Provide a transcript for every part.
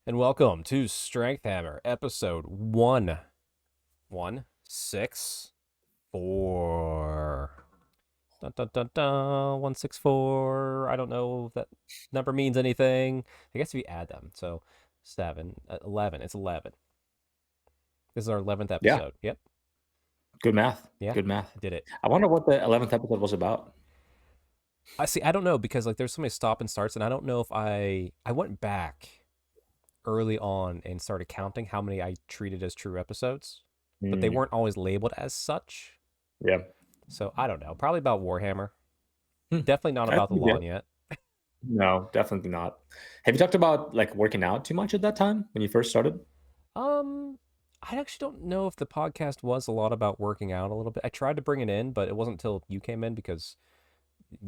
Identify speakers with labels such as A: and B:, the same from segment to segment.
A: And welcome to Strength Hammer, episode 164. Dun, dun, dun, dun, 164. I don't know if that number means anything. I guess if you add them. So 7, 11. It's 11. This is our 11th
B: Yeah,
A: episode. Yep.
B: good math.
A: Yeah.
B: Good math.
A: I did it.
B: I wonder what the 11th episode was about.
A: I see. I don't know because there's so many stop and starts, and I don't know if I went back early on and started counting how many I treated as true episodes, but they weren't always labeled as such.
B: Yeah.
A: So I don't know. Probably about Warhammer.
B: Hmm.
A: Definitely not
B: That's
A: about the
B: pretty
A: lawn
B: good.
A: yet.
B: No, definitely not. Have you talked about like working out too much at that time when you first started?
A: Um, I actually don't know if the podcast was a lot about working out a little bit. I tried to bring it in, but it wasn't until you came in because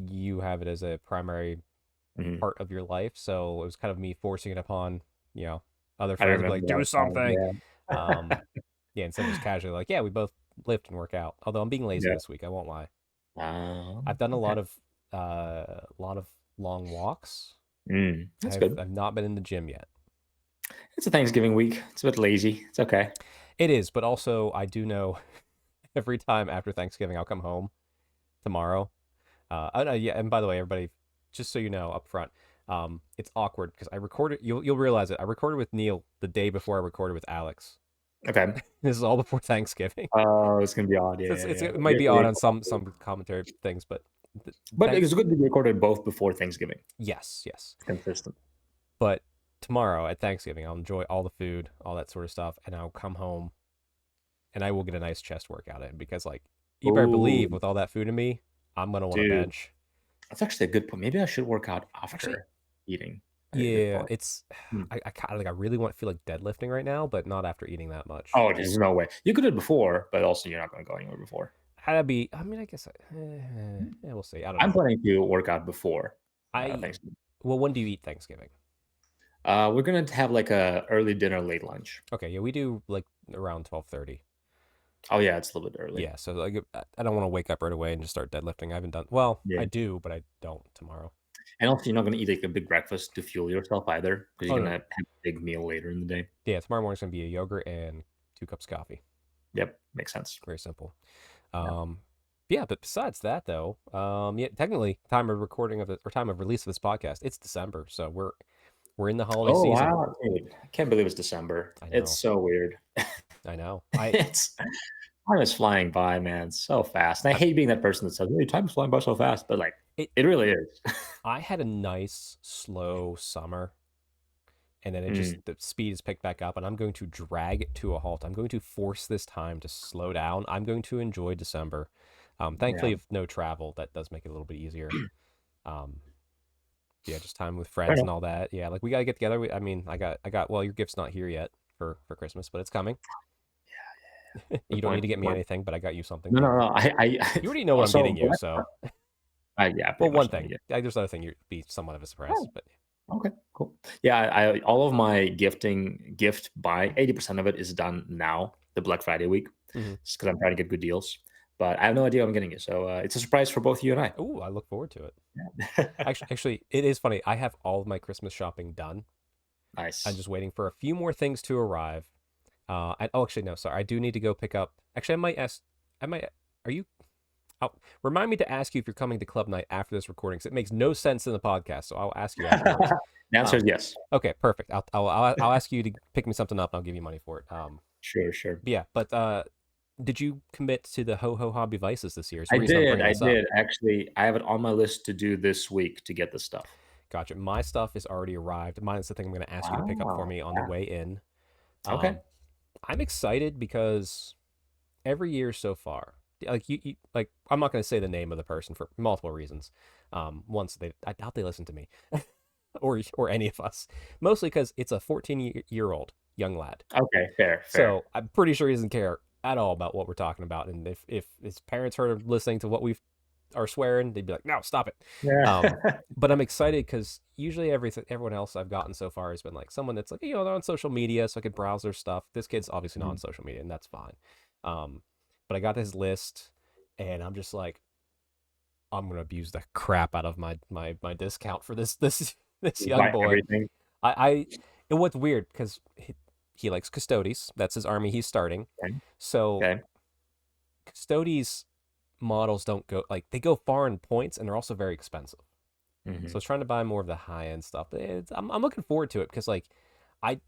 A: you have it as a primary
B: Mhm.
A: part of your life. So it was kind of me forcing it upon, other
B: I
A: friends to be like,
B: remember
A: do
B: that time.
A: something.
B: Yeah.
A: Um, yeah, instead of just casually like, yeah, we both lift and work out. Although I'm being lazy
B: Yeah.
A: this week, I won't lie.
B: Oh,
A: I've done a
B: okay.
A: lot of long walks.
B: That's
A: I've
B: good.
A: I've not been in the gym yet.
B: It's a Thanksgiving week. It's a bit lazy. It's okay.
A: It is, but also I do know every time after Thanksgiving I'll come home tomorrow. Yeah, and by the way, everybody, just so you know up front, it's awkward because I recorded. You'll realize it. I recorded with Neil the day before I recorded with Alex.
B: Okay.
A: This is all before Thanksgiving.
B: Oh, it's gonna be odd. Yeah,
A: So
B: yeah, yeah.
A: it might be odd
B: You're-
A: on some commentary things, but
B: But
A: thank
B: it's good to be recorded both before Thanksgiving.
A: yes.
B: It's consistent.
A: But tomorrow at Thanksgiving, I'll enjoy all the food, all that sort of stuff, and I'll come home and I will get a nice chest workout in because, like, you better
B: Oh,
A: believe with all that food in me, I'm gonna want to
B: dude.
A: bench.
B: That's actually a good point. Maybe I should work out
A: Actually,
B: after eating. That's a good
A: yeah,
B: point.
A: it's
B: Hmm.
A: I kind of like I really want to feel like deadlifting right now, but not after eating that much.
B: Oh, there's no way. You could do it before, but also you're not going to go anywhere before.
A: That'd be. I mean, I guess. Yeah, we'll see. I don't
B: I'm
A: know.
B: planning to work out before
A: I
B: Thanksgiving.
A: well, when do you eat Thanksgiving?
B: We're gonna have like a early dinner, late lunch.
A: Okay, yeah, we do like around 12:30.
B: Oh yeah, it's a little bit early.
A: Yeah, so like I don't want to wake up right away and just start deadlifting. I haven't done. Well, I
B: Yeah,
A: do, but I don't tomorrow.
B: and also you're not gonna eat like a big breakfast to fuel yourself either, because
A: Oh
B: you're
A: no,
B: gonna have a big meal later in the day.
A: yeah, tomorrow morning's gonna be a yogurt and 2 cups of coffee.
B: Yep, makes sense.
A: Very simple.
B: Yeah.
A: Um, yeah, but besides that though, yeah, technically time of recording of it or time of release of this podcast, it's December, so we're in the holiday
B: Oh
A: season.
B: wow, dude. I can't believe it's December.
A: I
B: It's
A: know,
B: so weird.
A: I know.
B: It's time is flying by, man, so fast. And I
A: I
B: hate being that person that says, "Hey, time's flying by so fast," but like,
A: it
B: it really is.
A: I had a nice slow summer, and then it just
B: Mm,
A: the speed is picked back up, and I'm going to drag it to a halt. I'm going to force this time to slow down. I'm going to enjoy December.
B: yeah.
A: Thankfully, with no travel, that does make it a little bit easier. Um, yeah, just time with
B: Fair
A: friends and
B: enough.
A: all that. Yeah, like we gotta get together. I mean, I got. Well, your gift's not here yet for Christmas, but it's coming. You
B: Good
A: don't need
B: point.
A: to
B: Good
A: get me
B: point.
A: anything, but I got you something.
B: No,
A: But
B: no, no.
A: you already know what I'm
B: So
A: getting you. So,
B: yeah,
A: well,
B: pretty
A: one
B: much know.
A: thing.
B: Yeah.
A: There's another thing you'd be somewhat of a surprise,
B: Oh,
A: but
B: okay, cool. Yeah, all of my gift buy 80% of it is done now, the Black Friday week,
A: mm-hmm.
B: just because I'm trying to get good deals. But I have no idea what I'm getting you, so it's a surprise for both you and I.
A: Oh, I look forward to it.
B: Yeah.
A: Actually, it is funny. I have all of my Christmas shopping done. I'm
B: Nice.
A: just waiting for a few more things to arrive. Actually, no, sorry. I do need to go pick up. Actually, I might ask. I might. Are you? Oh, remind me to ask you if you're coming to club night after this recording, because it makes no sense in the podcast. So I'll ask you afterwards.
B: The answer is
A: Um,
B: yes.
A: okay, perfect. I'll ask you to pick me something up, and I'll give you money for it.
B: Sure, sure.
A: Yeah, but did you commit to the Ho Ho Hobby Vices this year? Is the
B: I
A: reason I'm
B: did.
A: bringing
B: I
A: this up.
B: did. Actually, I have it on my list to do this week to get the stuff.
A: Gotcha. My stuff is already arrived. Mine is the thing I'm going to ask you to pick up for
B: Wow.
A: me on the
B: Yeah.
A: way in.
B: Okay.
A: Um, I'm excited because every year so far, like like I'm not going to say the name of the person for multiple reasons. Once I doubt they listen to me, or any of us, mostly because it's a 14-year-old young lad.
B: Okay. Fair. Fair.
A: So I'm pretty sure he doesn't care at all about what we're talking about. And if his parents heard him listening to what we are swearing, they'd be like, "No, stop it." Um,
B: Yeah.
A: but I'm excited because usually everyone else I've gotten so far has been like someone that's like, they're on social media, so I could browse their stuff. This kid's obviously not on social media, and that's fine. Um, but I got his list, and I'm just like, I'm gonna abuse the crap out of my discount for this this young
B: Buy
A: boy.
B: everything.
A: I And what's weird because he likes Custodes. That's his army he's starting.
B: Okay.
A: So
B: Okay.
A: Custodes models don't go like they go far in points, and they're also very expensive. So I
B: Hmm.
A: was trying to buy more of the high end stuff. I'm looking forward to it because like I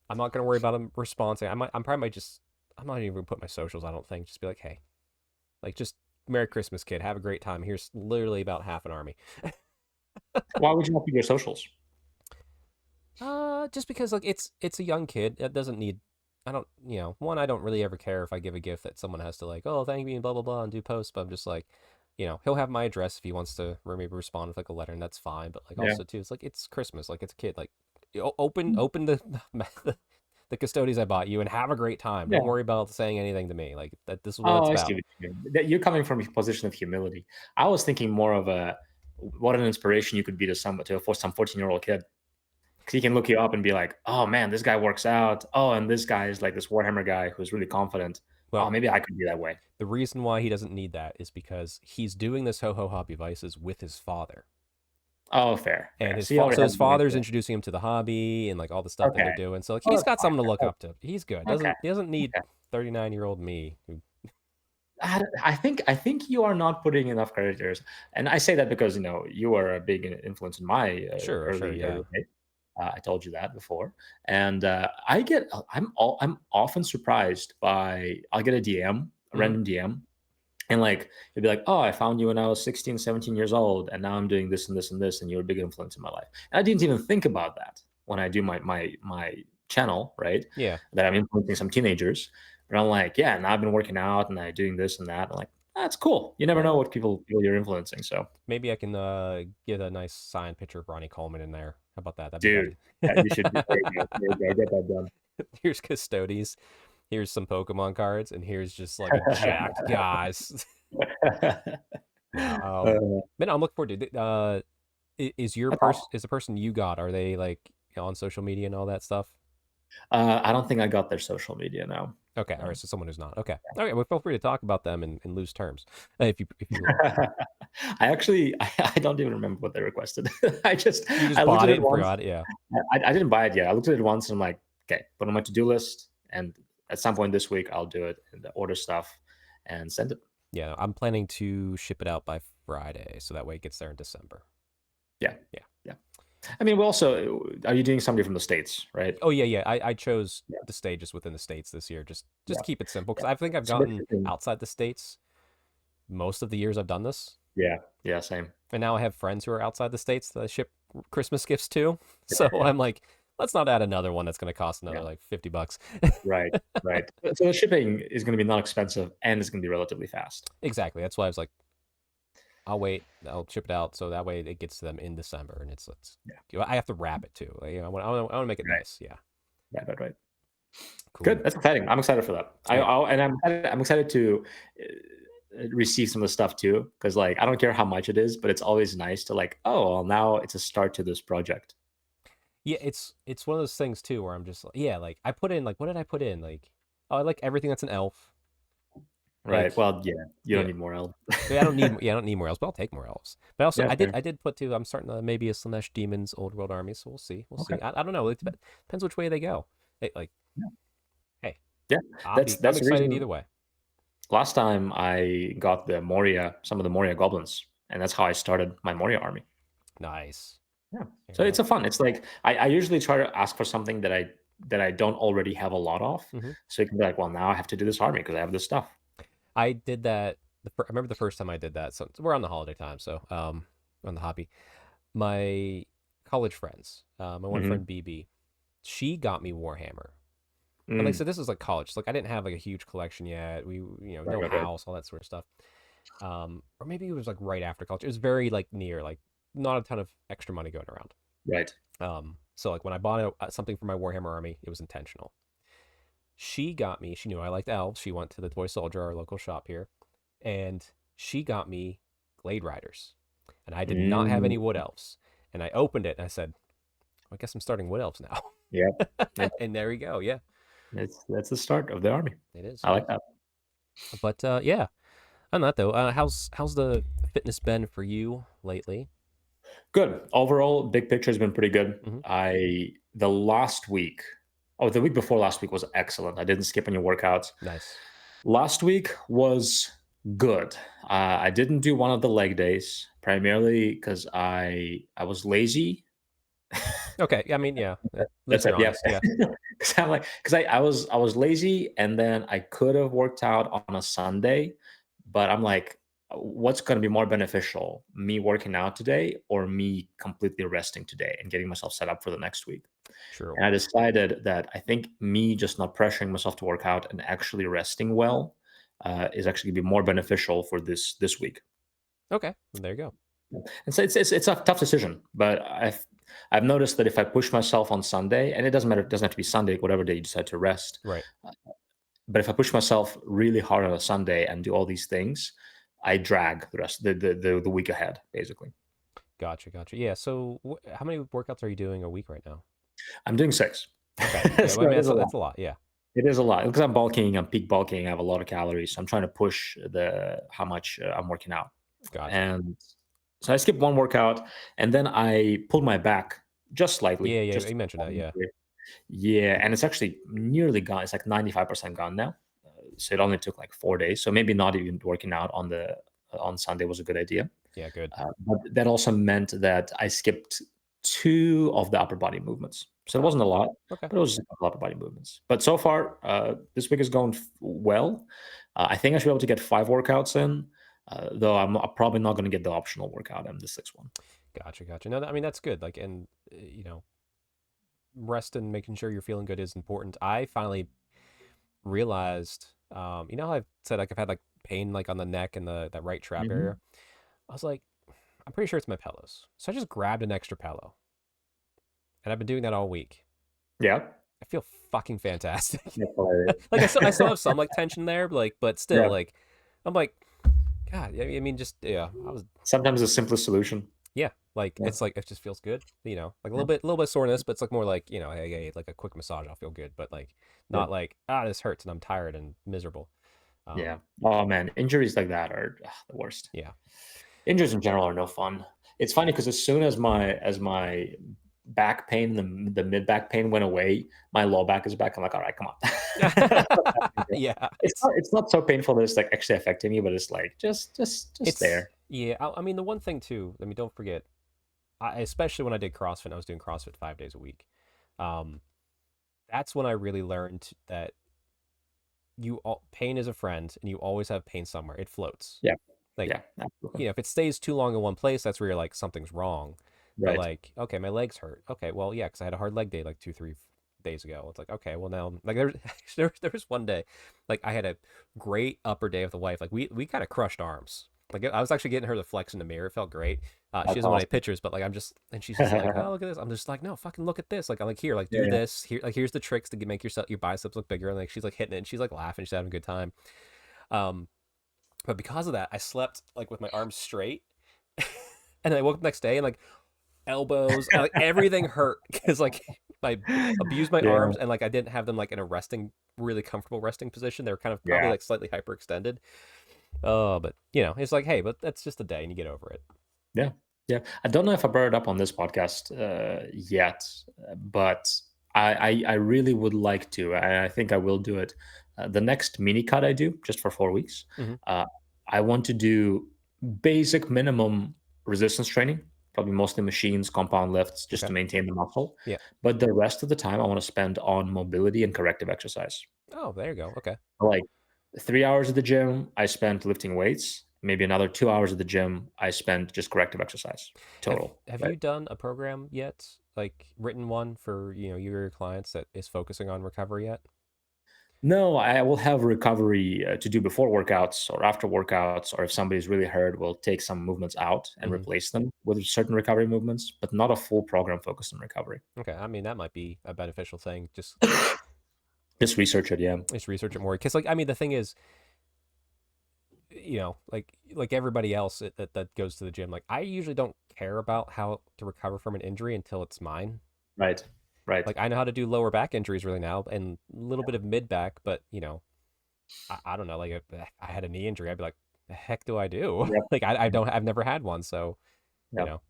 A: I'm not gonna worry about him responding. I'm probably might just I'm not even gonna put my socials. I don't think just be like, hey, like just Merry Christmas, kid. Have a great time. Here's literally about half an army.
B: Why would you not do your socials?
A: Just because like it's a young kid. It doesn't need. I don't, one, I don't really ever care if I give a gift that someone has to like, oh, thank me and blah blah blah and do posts. But I'm just like, he'll have my address if he wants to maybe respond with like a letter, and that's fine. But like
B: Yeah.
A: also too, it's like it's Christmas, like it's a kid, like open the the custodies I bought you and have a great time. Don't
B: Yeah.
A: worry about saying anything to me. Like that. This is what it's
B: Oh, I see
A: about.
B: what you mean. That you're coming from a position of humility. I was thinking more of a what an inspiration you could be to some 14-year-old kid. Because he can look you up and be like, oh man, this guy works out. Oh, and this guy is like this Warhammer guy who's really confident. Oh,
A: Well,
B: maybe I could be that way.
A: the reason why he doesn't need that is because he's doing this ho ho hobby vices with his father.
B: Oh, fair,
A: And
B: fair. So you already
A: so
B: have
A: his
B: the going
A: father's
B: for it.
A: introducing him to the hobby and like all the stuff that
B: Okay.
A: they're doing. So like
B: Oh,
A: he's
B: that's
A: got
B: fine.
A: someone to look up to. He's good.
B: Okay.
A: He doesn't need
B: Okay.
A: 39-year-old me.
B: I think you are not putting enough characters, and I say that because you are a big influence in my
A: Sure, yeah.
B: early days. I told you that before, and I'm often surprised by I'll get a DM, a
A: Hmm.
B: random DM, and like you'll be like, oh, I found you when I was 16, 17 years old, and now I'm doing this and this and this, and you're a big influence in my life. And I didn't even think about that when I do my channel, right?
A: Yeah.
B: That I'm influencing some teenagers. But I'm like, yeah, now I've been working out and I'm doing this and that. I'm like, that's cool. You never
A: Yeah.
B: know what people you're influencing. So,
A: Maybe I can get a nice signed picture of Ronnie Coleman in there. How about that?
B: dude, yeah, you should there you go. There you go. Get that
A: Here's Custodes. Here's some Pokemon cards, and here's just like a jacked guys.
B: done.
A: No,
B: Uh,
A: man, I'm looking forward to it. Is your
B: that's awesome.
A: person is the person you got? Are they like on social media and all that stuff?
B: I don't think I got their social media now.
A: Okay, all right.
B: No.
A: So someone who's not. Okay, all right. Well, feel free to talk about them in loose terms, if you like.
B: I don't even remember what they requested.
A: You
B: I
A: just
B: looked
A: bought
B: at
A: it
B: it
A: and
B: once.
A: forgot it. Yeah,
B: I didn't buy it yet. I looked at it once and I'm like, okay, put on my to-do list. And at some point this week, I'll do it and order stuff and send it.
A: yeah. I'm planning to ship it out by Friday, so that way it gets there in December.
B: Yeah.
A: Yeah.
B: Yeah. I mean, we also, are you doing somebody from the States, right?
A: Oh yeah. I chose
B: Yeah.
A: the stages within the states this year, just
B: Yeah.
A: to keep it simple,
B: Yeah.
A: because I think I've
B: So they're
A: gotten
B: shipping.
A: outside the states most of the years I've done this.
B: Yeah. Yeah. Same.
A: And now I have friends who are outside the states that I ship Christmas gifts to. So I'm like, let's not add another one that's going to cost another
B: Yeah.
A: like $50.
B: Right. Right. So the shipping is going to be not expensive and it's going to be relatively fast.
A: Exactly. That's why I was like, I'll wait. I'll ship it out so that way it gets to them in December, and it's
B: Yeah.
A: I have to wrap it too. Like, I want to make it
B: Right.
A: nice. Yeah.
B: Right. Right. Right.
A: Cool.
B: Good. That's exciting. I'm excited for that.
A: Yeah.
B: I'm excited to receive some of the stuff too, because like I don't care how much it is, but it's always nice to like, oh, well, now it's a start to this project.
A: Yeah. It's one of those things too where I'm just like, yeah, like I put in like what did I put in like, oh, I like everything that's an elf. Like
B: Right. Well, yeah, you don't
A: yeah.
B: need more help.
A: I don't need more elves, but I'll take more elves. But also,
B: Yeah, fair.
A: I did put to. I'm starting to maybe a Slanesh Demons Old World army, so we'll see, we'll
B: Okay.
A: see. I don't know. It depends which way they go. Like,
B: Yeah.
A: hey,
B: Yeah.
A: I'm
B: That's the
A: excited
B: reason
A: either way.
B: last time I got some of the Moria goblins, and that's how I started my Moria army.
A: Nice.
B: Yeah.
A: Very
B: So it's
A: nice.
B: a fun. It's like I usually try to ask for something that I don't already have a lot of.
A: Hmm.
B: So you can be like, well, now I have to do this army because I have this stuff.
A: I did that. I remember the first time I did that. So we're on the holiday time, so on the hobby. My college friends, my one
B: Hmm.
A: friend BB, she got me Warhammer. And like, so
B: Mm.
A: this was like college. So, like, I didn't have like a huge collection yet. We,
B: Right,
A: no
B: right, right.
A: house, all that sort of stuff. Or maybe it was like right after college. It was very like near, like not a ton of extra money going around.
B: Right.
A: So like when I bought something for my Warhammer army, it was intentional. She got me. She knew I liked elves. She went to the Toy Soldier, our local shop here, and she got me Glade Riders. And I did not have
B: Mm.
A: any Wood Elves. And I opened it and I said, I guess I'm starting Wood Elves now.
B: Yeah. Yeah.
A: And there we go. Yeah,
B: That's the start of the army.
A: it is.
B: I
A: It
B: like
A: is.
B: that.
A: But yeah, on that though, how's the fitness been for you lately?
B: Good. Overall, big picture has been pretty good.
A: Hmm.
B: The last week, oh, the week before last week was excellent. I didn't skip any workouts.
A: Nice.
B: Last week was good. I didn't do one of the leg days primarily because I was lazy.
A: Okay. I mean, yeah. At least
B: That's
A: you're
B: it. Yeah,
A: honest. Yeah.
B: because I was lazy, and then I could have worked out on a Sunday, but I'm like, what's going to be more beneficial, me working out today or me completely resting today and getting myself set up for the next week?
A: True.
B: And I decided that I think me just not pressuring myself to work out and actually resting well is actually going to be more beneficial for this week.
A: Okay. Well, there you go.
B: And so it's a tough decision, but I've noticed that if I push myself on Sunday, and it doesn't matter, it doesn't have to be Sunday, whatever day you decide to rest.
A: Right.
B: uh, But if I push myself really hard on a Sunday and do all these things, I drag the rest the week ahead, basically.
A: Gotcha. Gotcha. Yeah. So, how many workouts are you doing a week right now?
B: I'm doing 6.
A: Okay. Yeah. Well, I
B: So
A: mean,
B: it is a lot.
A: that's a lot. Yeah.
B: It is a lot because I'm bulking, I'm peak bulking, I have a lot of calories. So I'm trying to push the how much I'm working out.
A: Gotcha.
B: And so I skipped one workout, and then I pulled my back just slightly,
A: Yeah. Yeah.
B: just
A: You mentioned that. Yeah.
B: yeah, and it's actually nearly gone. It's like 95% gone now. So it only took like 4 days. So maybe not even working out on Sunday was a good idea.
A: Yeah. Good.
B: But that also meant that I skipped 2 of the upper body movements. So it
A: Oh.
B: wasn't a lot,
A: Okay.
B: but it was just a couple upper body movements. But so far, this week is going well. I think I should be able to get 5 workouts in, though I'm probably not going to get the optional workout in the 6th one.
A: Gotcha. Gotcha. No, I mean that's good. Like, and rest and making sure you're feeling good is important. I finally realized, how I've said like I've had like pain like on the neck and the that right trap area.
B: Hmm.
A: I was like, I'm pretty sure it's my pillows. So I just grabbed an extra pillow, and I've been doing that all week.
B: Yeah,
A: I feel fucking fantastic.
B: that's hilarious.
A: Like I still have some like tension there, but still
B: Yeah,
A: like I'm like, God. I mean, just yeah. I was
B: sometimes the simplest solution.
A: Yeah, like
B: Yeah,
A: it's like it just feels good, like
B: yeah,
A: a little bit soreness, but it's like more like hey, like a quick massage, I'll feel good, but like
B: yeah.
A: not like this hurts and I'm tired and miserable.
B: Yeah.
A: Um,
B: Oh man, injuries like that are the worst.
A: yeah,
B: Injuries in general are no fun. It's funny because as soon as my back pain, the mid back pain went away, my low back is back. I'm like, all right, come on.
A: yeah,
B: It's not so painful that it's like actually affecting me, but it's like just
A: it's
B: there.
A: yeah. I mean, the one thing too. I mean, don't forget, especially when I did CrossFit, and I was doing CrossFit 5 days a week. Um, that's when I really learned that pain is a friend, and you always have pain somewhere. It floats.
B: Yeah,
A: Like
B: yeah, absolutely.
A: if it stays too long in one place, that's where you're like something's wrong. But
B: Right.
A: like, okay, my legs hurt. Okay, well, yeah, because I had a hard leg day like 2, 3 days ago. It's like, okay, well now, like there was one day, like I had a great upper day with the wife. Like we kind of crushed arms. Like I was actually getting her to flex in the mirror. It felt great. She
B: That's
A: doesn't want any
B: awesome.
A: pictures, but like and she's just like, oh look at this. I'm just like, no, fucking look at this. Like I'm like here, like
B: Yeah,
A: do
B: yeah.
A: this. Here, like here's the tricks to make your biceps look bigger. And like she's like hitting it, and she's like laughing. She's having a good time. Um, but because of that, I slept like with my arms straight, and I woke up the next day and like elbows, like everything hurt because like I abused my
B: Yeah,
A: arms and like I didn't have them like in a really comfortable resting position. They were kind of probably
B: yeah.
A: like slightly hyperextended. Oh, but it's like, hey, but that's just a day and you get over it.
B: Yeah, yeah. I don't know if I brought it up on this podcast yet, but I really would like to. I think I will do it. The next mini cut I do, just for 4 weeks,
A: Hmm.
B: uh, I want to do basic minimum resistance training, probably mostly machines, compound lifts, just
A: Okay.
B: to maintain the muscle.
A: Yeah.
B: But the rest of the time, I want to spend on mobility and corrective exercise.
A: Oh, there you go. Okay.
B: Like 3 hours at the gym, I spent lifting weights. Maybe another 2 hours at the gym, I spent just corrective exercise
A: Have
B: total.
A: Have
B: Right.
A: you done a program yet? Like written one for your clients that is focusing on recovery yet?
B: No, I will have recovery to do before workouts or after workouts, or if somebody's really hurt, we'll take some movements out and
A: Hmm.
B: replace them with certain recovery movements, but not a full program focused on recovery.
A: Okay. I mean, that might be a beneficial thing.
B: Just research it, yeah.
A: Just research it more because like I mean the thing is like everybody else that goes to the gym, like I usually don't care about how to recover from an injury until it's mine.
B: Right. Right.
A: Like I know how to do lower back injuries really now and a little bit of mid back, but I don't know. Like if I had a knee injury, I'd be like, the heck do I do?
B: Yep.
A: Like I've never had one, so you
B: Yep.
A: know.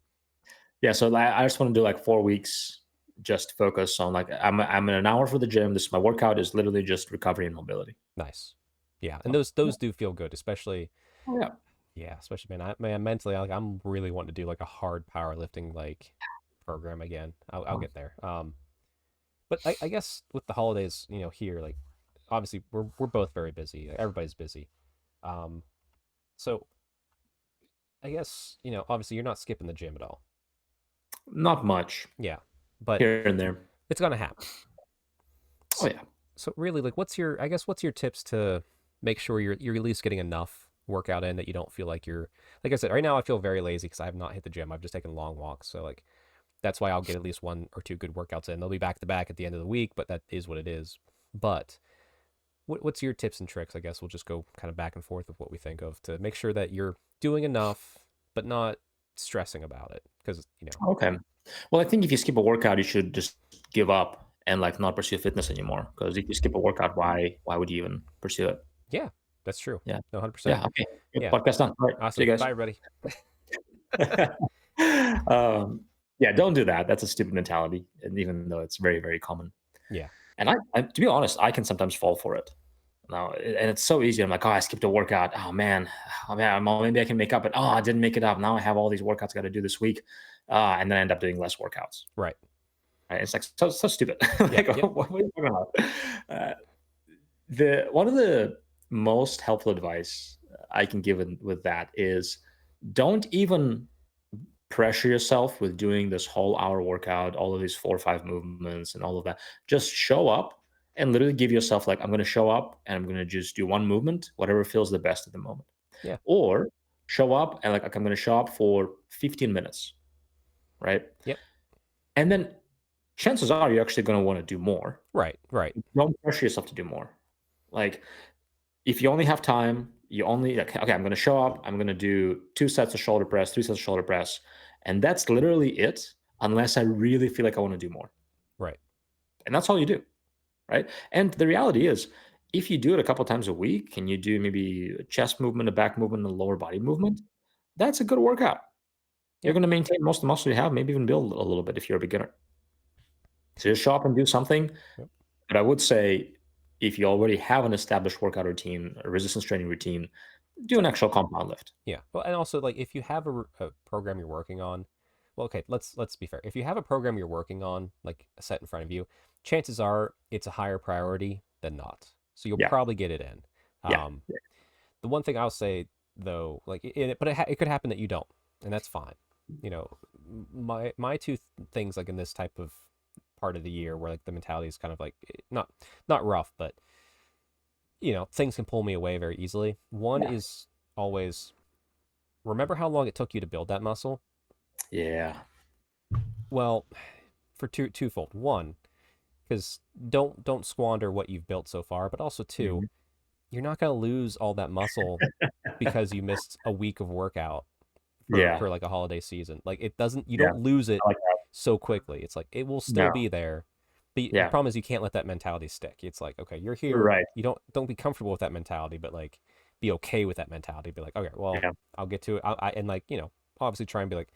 B: Yeah, so I just want to do like 4 weeks, just focus on like I'm in an hour for the gym. This my workout is literally just recovery and mobility.
A: Nice. Yeah, and
B: So yeah,
A: those do feel good, especially
B: oh, yeah.
A: yeah, especially man, mentally, like I'm really wanting to do like a hard powerlifting like program again. I'll get there. But I guess with the holidays, here, like obviously we're both very busy. Everybody's busy. Um, so I guess obviously you're not skipping the gym at all.
B: Not much
A: Yeah, but
B: here and there.
A: it's gonna happen.
B: Oh
A: So,
B: yeah.
A: so really, like, what's your tips to make sure you're at least getting enough workout in that you don't feel like you're like I said right now I feel very lazy because I have not hit the gym. I've just taken long walks, so like that's why I'll get at least one or two good workouts in. They'll be back to back at the end of the week, but that is what it is. But what's your tips and tricks? I guess we'll just go kind of back and forth with what we think of to make sure that you're doing enough, but not stressing about it because
B: Okay. Well, I think if you skip a workout, you should just give up and like not pursue fitness anymore. Because if you skip a workout, why would you even pursue it?
A: yeah, that's true.
B: Yeah.
A: No, 100%.
B: Yeah. Okay. Good.
A: Yeah,
B: Podcast done. All right. See
A: awesome.
B: you
A: Bye, everybody.
B: guys. Yeah, don't do that. That's a stupid mentality. And even though it's very, very common.
A: Yeah,
B: And to be honest, I can sometimes fall for it. Now, and it's so easy. I'm like, oh, I skipped a workout. Oh man, maybe I can make up it. Oh, I didn't make it up. Now I have all these workouts I got to do this week, and then I end up doing less workouts.
A: right.
B: Right? It's like so stupid.
A: Yeah,
B: Like,
A: yep.
B: what are you talking about? The one of the most helpful advice I can give with that is don't even pressure yourself with doing this whole hour workout, all of these 4 or 5 movements and all of that. Just show up and literally give yourself like, I'm going to show up and I'm going to just do one movement, whatever feels the best at the moment.
A: Yeah,
B: Or show up and like I'm going to show up for 15 minutes, right?
A: yep.
B: And then chances are you're actually going to want to do more.
A: Right, right.
B: Don't pressure yourself to do more. Like if you only have time, you only like, okay, I'm going to show up, I'm going to do 2 sets of shoulder press, 3 sets of shoulder press, and that's literally it, unless I really feel like I want to do more.
A: Right.
B: And that's all you do, right? And the reality is, if you do it a couple times a week, and you do maybe a chest movement, a back movement, and a lower body movement, that's a good workout. You're
A: Yeah.
B: going to maintain most of the muscle you have, maybe even build a little bit if you're a beginner. So just show up and do something.
A: Yep.
B: But I would say if you already have an established workout routine, a resistance training routine, do an actual compound lift.
A: Yeah. Well, and also like if you have a program you're working on, well, okay, let's be fair. If you have a program you're working on, like set in front of you, chances are it's a higher priority than not. So you'll
B: Yeah,
A: probably get it in.
B: yeah,
A: The one thing I'll say though, like, but it could happen that you don't, and that's fine. My two things like in this type of part of the year where like the mentality is kind of like not rough, but things can pull me away very easily. One
B: yeah,
A: is always remember how long it took you to build that muscle.
B: yeah.
A: Well, for twofold. One, because don't squander what you've built so far, but also two,
B: Mhm.
A: you're not gonna lose all that muscle because you missed a week of workout
B: Yeah,
A: for like a holiday season. Like it doesn't you
B: yeah.
A: don't lose it
B: I like that.
A: so quickly. It's like it will still
B: No,
A: be there. But the
B: yeah,
A: problem is you can't let that mentality stick. It's like, okay, you're here.
B: right.
A: You don't be comfortable with that mentality, but like be okay with that mentality. Be like, okay, well,
B: Yeah,
A: I'll get to it. And like, obviously try and be like,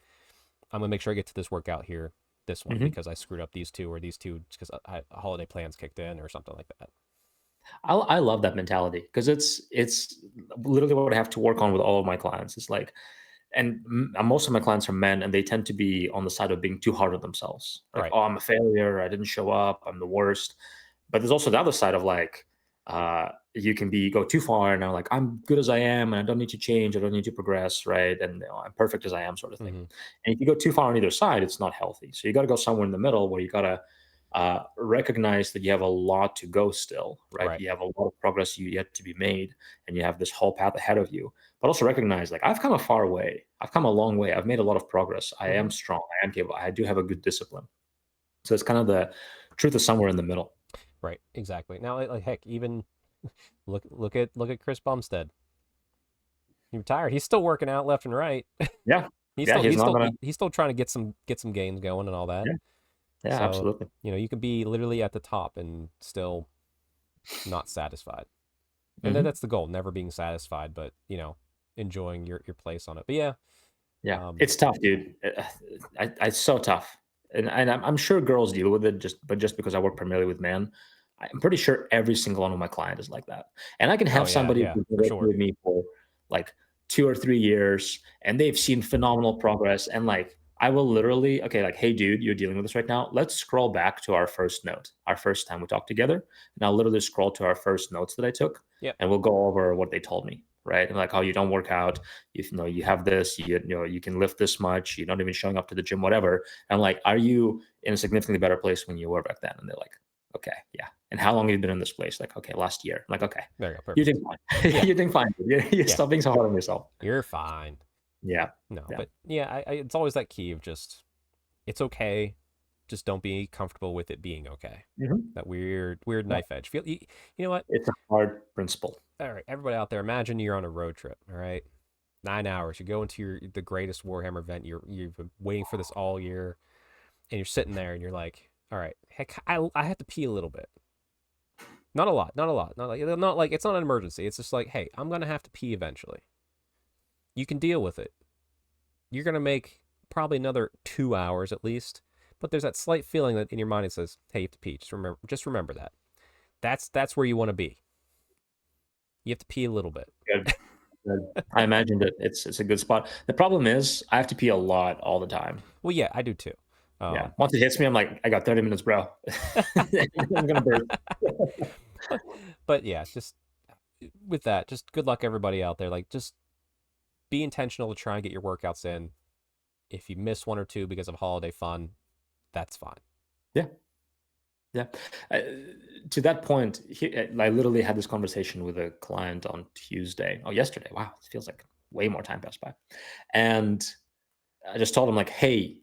A: I'm gonna make sure I get to this workout here, this one,
B: mhm.
A: because I screwed up these two or these two because holiday plans kicked in or something like that.
B: I love that mentality because it's literally what I have to work on with all of my clients. It's like, and most of my clients are men, and they tend to be on the side of being too hard on themselves. Like,
A: Right.
B: oh, I'm a failure. I didn't show up. I'm the worst. But there's also the other side of like, you can go too far and I'm like, I'm good as I am, and I don't need to change. I don't need to progress, right? And I'm perfect as I am, sort of thing.
A: Mm-hmm.
B: And if you go too far on either side, it's not healthy. So you got to go somewhere in the middle where you got to recognize that you have a lot to go still, right?
A: Right.
B: You have a lot of progress yet to be made, and you have this whole path ahead of you. But also recognize, like, I've come a far way. I've come a long way. I've made a lot of progress. I
A: Mm-hmm.
B: am strong. I am capable. I do have a good discipline. So it's kind of the truth is somewhere in the middle.
A: Right. Exactly. Now, like heck, even look at Chris Bumstead. He retired. He's still working out left and right.
B: Yeah,
A: he's
B: yeah.
A: still
B: He's
A: he's
B: not
A: still
B: gonna.
A: he's still trying to get some gains going and all that.
B: Yeah, yeah,
A: So,
B: absolutely.
A: you can be literally at the top and still not satisfied. And then
B: Hmm.
A: that's the goal, never being satisfied, but, enjoying your place on it. But yeah,
B: Yeah,
A: Um,
B: it's tough, dude. It's so tough, and I'm sure girls deal with it just because I work primarily with men, I'm pretty sure every single one of my client is like that. And I can
A: oh
B: have
A: yeah,
B: somebody
A: yeah,
B: who's been
A: for
B: working
A: sure.
B: with me for like 2 or 3 years, and they've seen phenomenal progress, and, like, I will literally, "Okay, like, hey, dude, you're dealing with this right now. Let's scroll back to our first note, our first time we talked together." And I'll literally scroll to our first notes that I took,
A: Yep,
B: and we'll go over what they told me, right? And, like, "Oh, you don't work out, you know, you have this, you can lift this much, you're not even showing up to the gym, whatever." I'm like, "Are you in a significantly better place when you were back then?" And they're like, "Okay, yeah." "And how long have you been in this place?" Like, "Okay, last year." I'm like, "Okay,
A: there you go,
B: you're
A: perfect.
B: doing fine.
A: Yeah,
B: You're doing fine. You
A: yeah,
B: stop being so hard on yourself."
A: you're fine.
B: Yeah,
A: No,
B: yeah.
A: but yeah, it's always that key of just it's okay. Just don't be comfortable with it being okay.
B: Mhm.
A: That weird
B: Yeah,
A: knife edge. You know what?
B: it's a hard principle.
A: All right, everybody out there, imagine you're on a road trip. All right, 9 hours. You go into the greatest Warhammer event. You've been waiting for this all year, and you're sitting there, and you're like, all right, heck, I have to pee a little bit. Not a lot, not a lot, not like it's not an emergency. It's just like, hey, I'm gonna have to pee eventually. You can deal with it. You're gonna make probably another 2 hours at least, but there's that slight feeling that in your mind it says, hey, you have to pee. Just remember that. That's where you want to be. You have to pee a little bit.
B: Good, good. I imagine that it's a good spot. The problem is I have to pee a lot all the time.
A: Well, yeah, I do too.
B: Yeah.
A: Um,
B: Once it hits me, I'm like, "I got 30 minutes, bro." I'm gonna burst.
A: but yeah, just with that, just good luck everybody out there. Like, just be intentional to try and get your workouts in. If you miss one or two because of holiday fun, that's fine.
B: Yeah. Yeah. Uh, to that point, I literally had this conversation with a client on Tuesday. Oh, yesterday. Wow, it feels like way more time passed by. And I just told him, like, hey,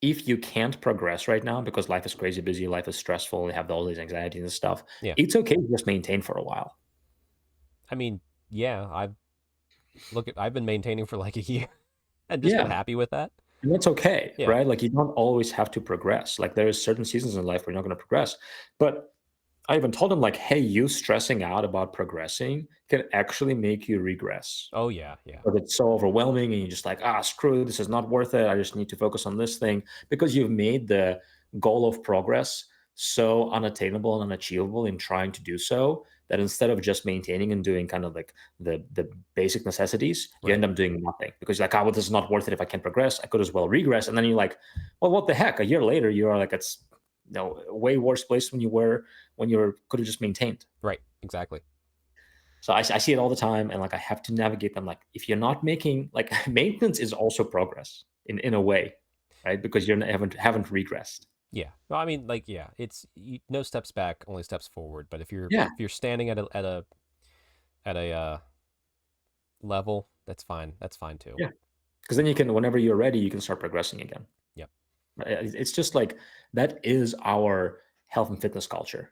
B: if you can't progress right now because life is crazy busy, life is stressful, you have all these anxieties and stuff,
A: Yeah,
B: it's okay to just maintain for a while.
A: I mean, yeah, I've been maintaining for like a year and just been
B: Yeah.
A: happy with that.
B: And that's okay,
A: Yeah,
B: right? Like, you don't always have to progress. Like, there is certain seasons in life where you're not going to progress. But I even told him, like, hey, you stressing out about progressing can actually make you regress.
A: oh yeah, yeah,
B: But it's so overwhelming and you're just like, ah, screw, this is not worth it. I just need to focus on this thing because you've made the goal of progress so unattainable and unachievable in trying to do so that instead of just maintaining and doing kind of like the basic necessities, you
A: right.
B: end up doing nothing because you're like, oh, well, this is not worth it if I can't progress. I could as well regress. And then you're like, well, what the heck? A year later, you are like, it's a way worse place when you were when you could have just maintained.
A: Right, exactly.
B: So I see it all the time, and like I have to navigate them. Like if you're not making like maintenance is also progress in a way, right? Because haven't regressed.
A: Yeah. Well, I mean, like, yeah, no steps back, only steps forward. But if you're
B: Yeah,
A: if you're standing at a level, that's fine. That's fine too.
B: yeah. Because then you can, whenever you're ready, you can start progressing again.
A: Yep.
B: It's just like that is our health and fitness culture.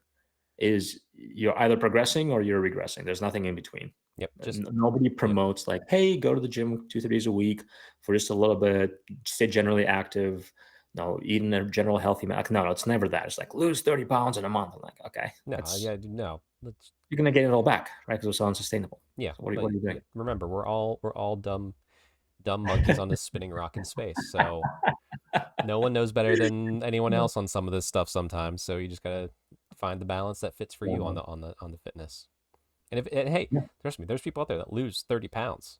B: Is you're either progressing or you're regressing. There's nothing in between.
A: Yep. Just
B: Nobody
A: yep.
B: promotes like, hey, go to the gym 2 3 days a week for just a little bit, stay generally active. No, eating a general healthy. No, it's never that. It's like lose 30 pounds in a month. I'm like, okay,
A: No, yeah, no. Let's
B: you're gonna get it all back, right? Because it's so unsustainable.
A: yeah.
B: So what
A: Like,
B: are you
A: yeah.
B: doing?
A: Remember, we're all dumb monkeys on this spinning rock in space. So no one knows better than anyone else on some of this stuff sometimes. So you just gotta find the balance that fits for you on
B: Yeah.
A: the fitness. And hey,
B: Yeah.
A: trust me, there's people out there that lose 30 pounds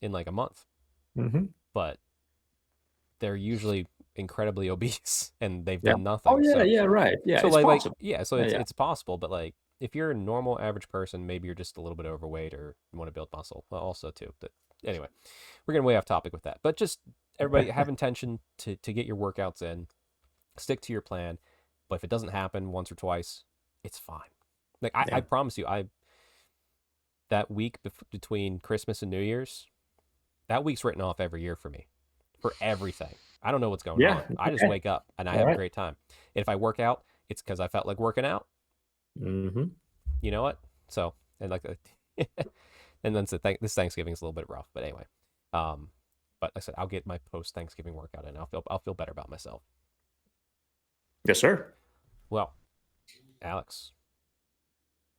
A: in like a month,
B: Mhm.
A: but they're usually incredibly obese and they've
B: Yeah.
A: done
B: Oh
A: nothing.
B: yeah,
A: So
B: yeah, right. Yeah,
A: so
B: it's
A: like
B: possible.
A: yeah, so
B: Yeah,
A: it's
B: yeah.
A: it's possible, but like if you're a normal average person, maybe you're just a little bit overweight or you want to build muscle. Well, also too. But anyway, we're getting way off topic with that. But just everybody have intention to get your workouts in, stick to your plan. But if it doesn't happen once or twice, it's fine. Like I
B: Yeah.
A: promise you, I that week between Christmas and New Year's, that week's written off every year for me, for everything. I don't know what's going
B: Yeah.
A: on. I just
B: Okay.
A: wake up and I
B: All
A: have a
B: right.
A: great time. And if I work out, it's because I felt like working out.
B: Mhm.
A: You know what? So and like, and then this Thanksgiving's a little bit rough, but anyway. Um, but like I said, I'll get my post Thanksgiving workout in. I'll feel better about myself.
B: Yes, sir.
A: Well, Alex,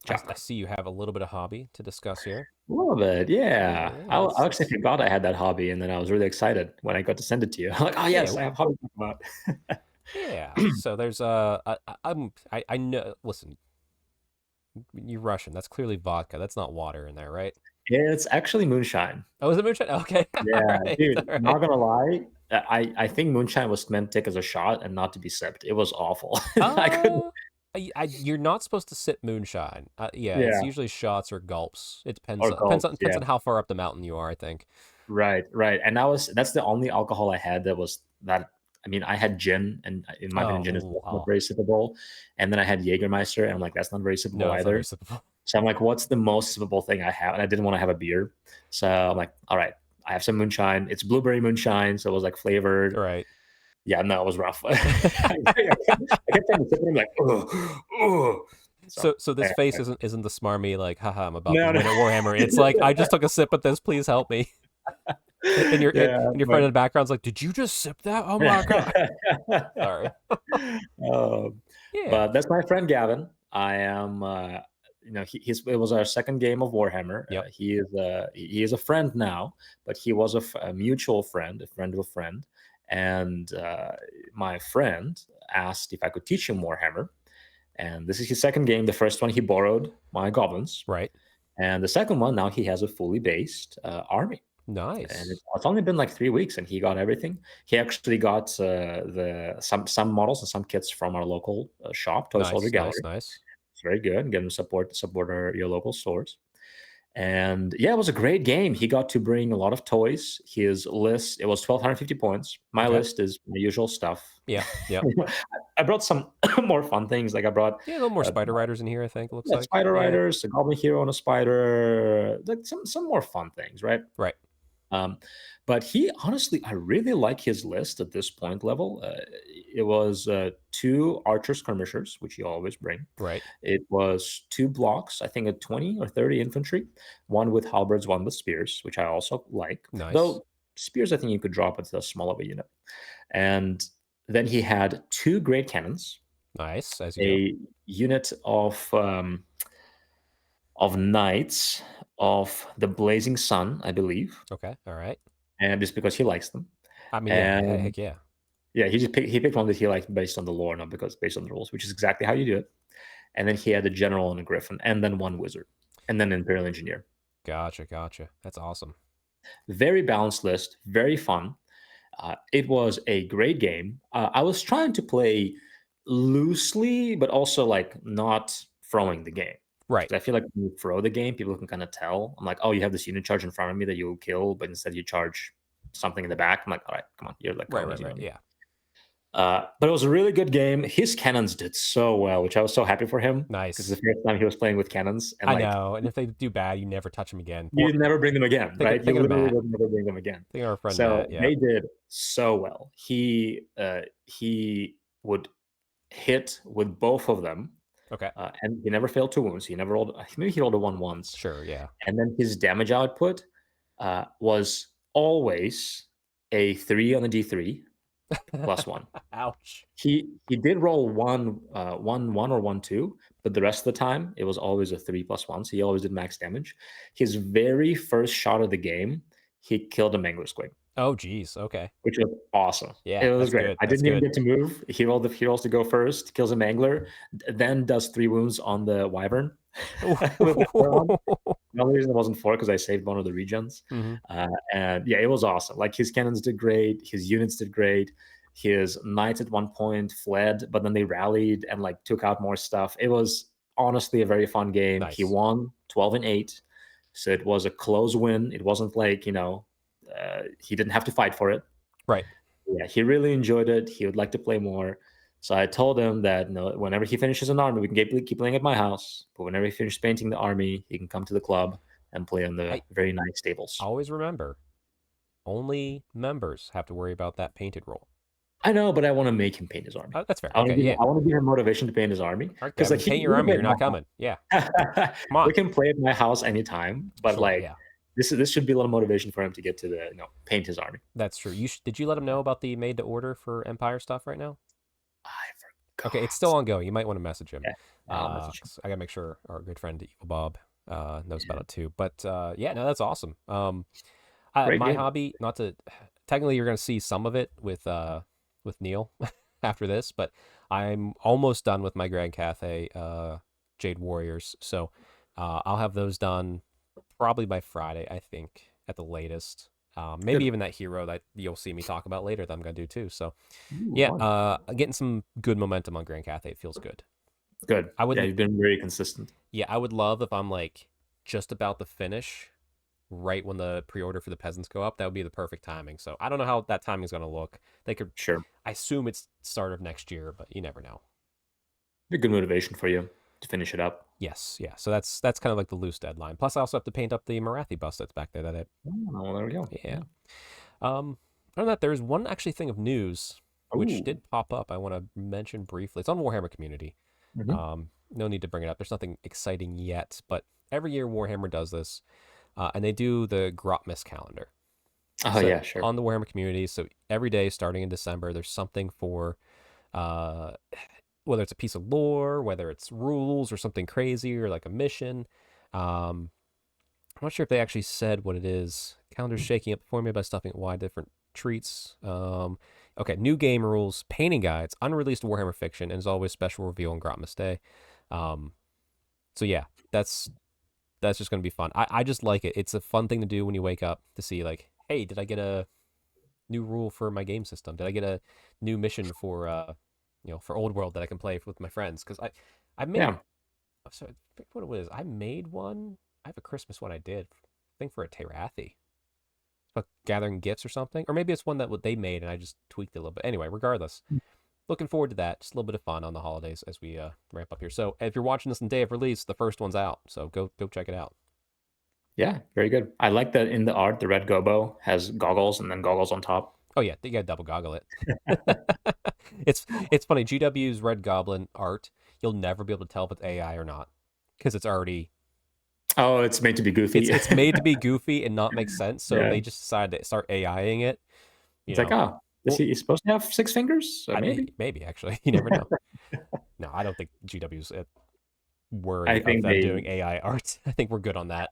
A: I see you have a little bit of hobby to discuss here.
B: A little bit, yeah.
A: Yeah,
B: I actually
A: that's
B: forgot I had that hobby, and then I was really excited when I got to send it to you. I'm like, oh
A: yeah,
B: yes, I have hobby to talk about.
A: yeah. So there's I know. Listen, you're Russian. That's clearly vodka. That's not water in there, right?
B: It's actually moonshine.
A: Oh, is it moonshine? Okay, all
B: Yeah,
A: right,
B: dude,
A: all
B: not
A: right.
B: gonna lie, I think moonshine was meant to take as a shot and not to be sipped. It was awful. I couldn't.
A: Uh, you're not supposed to sip moonshine. Yeah, it's
B: Yeah,
A: usually shots or gulps. It depends.
B: or gulps.
A: Depends
B: Yeah,
A: on how far up the mountain you are, I think.
B: right, right. And that's the only alcohol I had that was that. I mean, I had gin, and in my opinion,
A: Oh,
B: gin is
A: ooh,
B: not
A: oh.
B: very sippable. And then I had Jägermeister, and I'm like, that's not very
A: No,
B: sippable
A: it's not very
B: either.
A: sippable.
B: So I'm like, what's the most sippable thing I have? And I didn't want to have a beer. So I'm like, all right, I have some moonshine. It's blueberry moonshine. So it was like flavored.
A: Right.
B: Yeah, no, it was rough. I kept trying to sip it. I'm like, oh, oh. So,
A: So this
B: yeah.
A: face isn't the smarmy like, haha, I'm about to
B: No, no.
A: win at Warhammer. It's like I just took a sip of this. Please help me. And your
B: Yeah,
A: friend
B: but
A: in the background's like, did you just sip that? Oh my god. Sorry.
B: um,
A: Yeah.
B: but that's my friend Gavin. I am, it was our second game of Warhammer.
A: Yep.
B: He is a friend now, but he was a mutual friend, a friend of a friend, and my friend asked if I could teach him Warhammer. And this is his second game. The first one he borrowed my goblins,
A: Right.
B: and the second one now he has a fully based army. And
A: Nice.
B: it's only been like 3 weeks, and he got everything. He actually got the some models and some kits from our local shop, Toy Soldier
A: Nice. Nice.
B: Gallery.
A: Nice.
B: It's very good. Get him support your local stores. And yeah, it was a great game. He got to bring a lot of toys. His list, it was 1,250 points. My
A: Okay.
B: list is my usual stuff.
A: Yeah. Yep.
B: I brought some more fun things. Like I brought
A: Yeah, a little more
B: uh,
A: Spider Riders in here, I think, it looks
B: yeah,
A: like.
B: Spider
A: Yeah.
B: Riders, a Goblin Hero and a Spider, like some more fun things, right?
A: Right.
B: Um, but he honestly, I really like his list at this point level. It was two archer skirmishers, which you always bring.
A: Right.
B: It was two blocks, I think a 20 or 30 infantry, one with halberds, one with spears, which I also like.
A: Nice.
B: Though spears, I think you could drop at a small of a unit. And then he had two great cannons,
A: Nice. As you do.
B: a unit of knights of the blazing sun, I believe,
A: Okay. All right.
B: and just because he likes them.
A: I mean, yeah.
B: And
A: Heck yeah.
B: yeah, he picked one that he liked based on the lore, not because based on the rules, which is exactly how you do it. And then he had a general and a griffin, and then one wizard, and then an imperial engineer.
A: Gotcha. Gotcha. That's awesome.
B: Very balanced list, very fun. It was a great game. I was trying to play loosely, but also like not throwing the game.
A: Right.
B: Because I feel like when you throw the game, people can kind of tell. I'm like, oh, you have this unit charge in front of me that you'll kill, but instead you charge something in the back. I'm like, all right, come on, you're like
A: Right.
B: going
A: Right.
B: easy
A: Right.
B: on me.
A: Yeah.
B: But it was a really good game. His cannons did so well, which I was so happy for him because
A: Nice.
B: the first time he was playing with cannons, and
A: I
B: like
A: know. And if they do bad, you never touch them again.
B: you never bring them again, right? You
A: Think of
B: literally
A: Matt.
B: would never bring them again.
A: Think of our friend
B: So
A: Matt. Yeah.
B: they did so well. He would hit with both of them,
A: Okay.
B: and he never failed two wounds. He never rolled. Maybe he rolled a one once,
A: Sure. Yeah.
B: and then his damage output was always a 3 on the D3 plus 1.
A: Ouch.
B: He did roll one or 1 2, but the rest of the time it was always a 3 plus 1. So he always did max damage. His very first shot of the game, he killed a Mangler Squig,
A: Oh, geez. Okay.
B: which was awesome.
A: Yeah.
B: It was
A: That's
B: great.
A: good.
B: I
A: That's
B: didn't even
A: good.
B: get to move. He rolls to go first, kills a Mangler, then does 3 wounds on the Wyvern with the 4 on. The only reason it wasn't 4 because I saved one of the regens.
A: Hmm.
B: And yeah, it was awesome. Like his cannons did great, his units did great. His knights at one point fled, but then they rallied and like took out more stuff. It was honestly a very fun game. He
A: Nice.
B: won 12-8, so it was a close win. It wasn't like he didn't have to fight for it.
A: Right.
B: Yeah, he really enjoyed it. He would like to play more. So I told him that whenever he finishes an army, we can keep playing at my house. But whenever he finishes painting the army, he can come to the club and play in the
A: I
B: very nice tables.
A: always remember only members have to worry about that painted roll.
B: I know, but I want to make him paint his army.
A: Oh, that's fair. Okay. Yeah.
B: I want to give him motivation to paint his army
A: All right,
B: because
A: Gavin,
B: like
A: paint your army. You're not coming. Yeah. Come
B: we
A: on.
B: can play at my house anytime, but
A: Sure.
B: like
A: Yeah.
B: this should be a little motivation for him to get to the paint his army.
A: That's true. Did you let him know about the made to order for Empire stuff right now?
B: I
A: Okay,
B: God.
A: it's still ongoing. You might want to message him.
B: Yeah, I'll message him.
A: 'Cause I gotta make sure our good friend Evil Bob knows about it too. But yeah, no, that's awesome.
B: Great
A: My
B: game.
A: hobby, not to technically, you're gonna see some of it with Neil after this, but I'm almost done with my Grand Cathay Jade Warriors, so I'll have those done probably by Friday, I think, at the latest. Maybe
B: Good.
A: even that hero that you'll see me talk about later that I'm gonna do too. So
B: Ooh,
A: yeah,
B: fun.
A: getting some good momentum on Grand Cathay. It feels good.
B: Good.
A: I
B: Yeah,
A: would,
B: you've been very consistent.
A: yeah, I would love if I'm like just about to finish right when the pre-order for the peasants go up. That would be the perfect timing. So I don't know how that timing is gonna look. They could,
B: Sure.
A: I assume it's start of next year, but you never know.
B: Be a good motivation for you to finish it up.
A: Yes, yeah. So that's kind of like the loose deadline. Plus, I also have to paint up the Marathi bust that's back there.
B: Oh, well, there we go.
A: Yeah. Other than that, there's one actually thing of news which
B: Ooh.
A: did pop up. I want to mention briefly. It's on Warhammer community.
B: Hmm.
A: No need to bring it up. There's nothing exciting yet, but every year Warhammer does this, and they do the Grotmas calendar.
B: Oh
A: So
B: yeah, sure.
A: on the Warhammer community, so every day starting in December, there's something for, uh, whether it's a piece of lore, whether it's rules or something crazy or like a mission. Um, I'm not sure if they actually said what it is. Calendar's shaking up for me by stuffing it wide different treats. Okay, new game rules, painting guides, unreleased Warhammer fiction, and as always, special reveal on Grotmas Day. Um, so yeah, that's just gonna be fun. I just like it. It's a fun thing to do when you wake up to see like, hey, did I get a new rule for my game system? Did I get a new mission for for Old World that I can play with my friends? Because I made
B: Yeah.
A: sorry, I think what it was. I made one. I have a Christmas one I did. I think for a Terathi. It's about gathering gifts or something. Or maybe it's one that what they made and I just tweaked it a little bit. Anyway, regardless, looking forward to that. Just a little bit of fun on the holidays as we ramp up here. So if you're watching this on day of release, the first one's out. So go check it out.
B: Yeah, very good. I like that in the art, the red gobo has goggles and then goggles on top.
A: Oh yeah, you gotta double goggle it. It's funny. GW's Red Goblin art, you'll never be able to tell if it's AI or not because it's already
B: Oh, it's made to be goofy.
A: it's made to be goofy and not make sense. So
B: Yeah.
A: they just decided to start AIing it. You
B: It's like,
A: know,
B: oh, is
A: well,
B: he supposed to have 6 fingers? Maybe.
A: maybe actually, you never know. No, I don't think GW's
B: I
A: worthy of
B: think
A: them
B: they
A: doing AI art. I think we're good on that.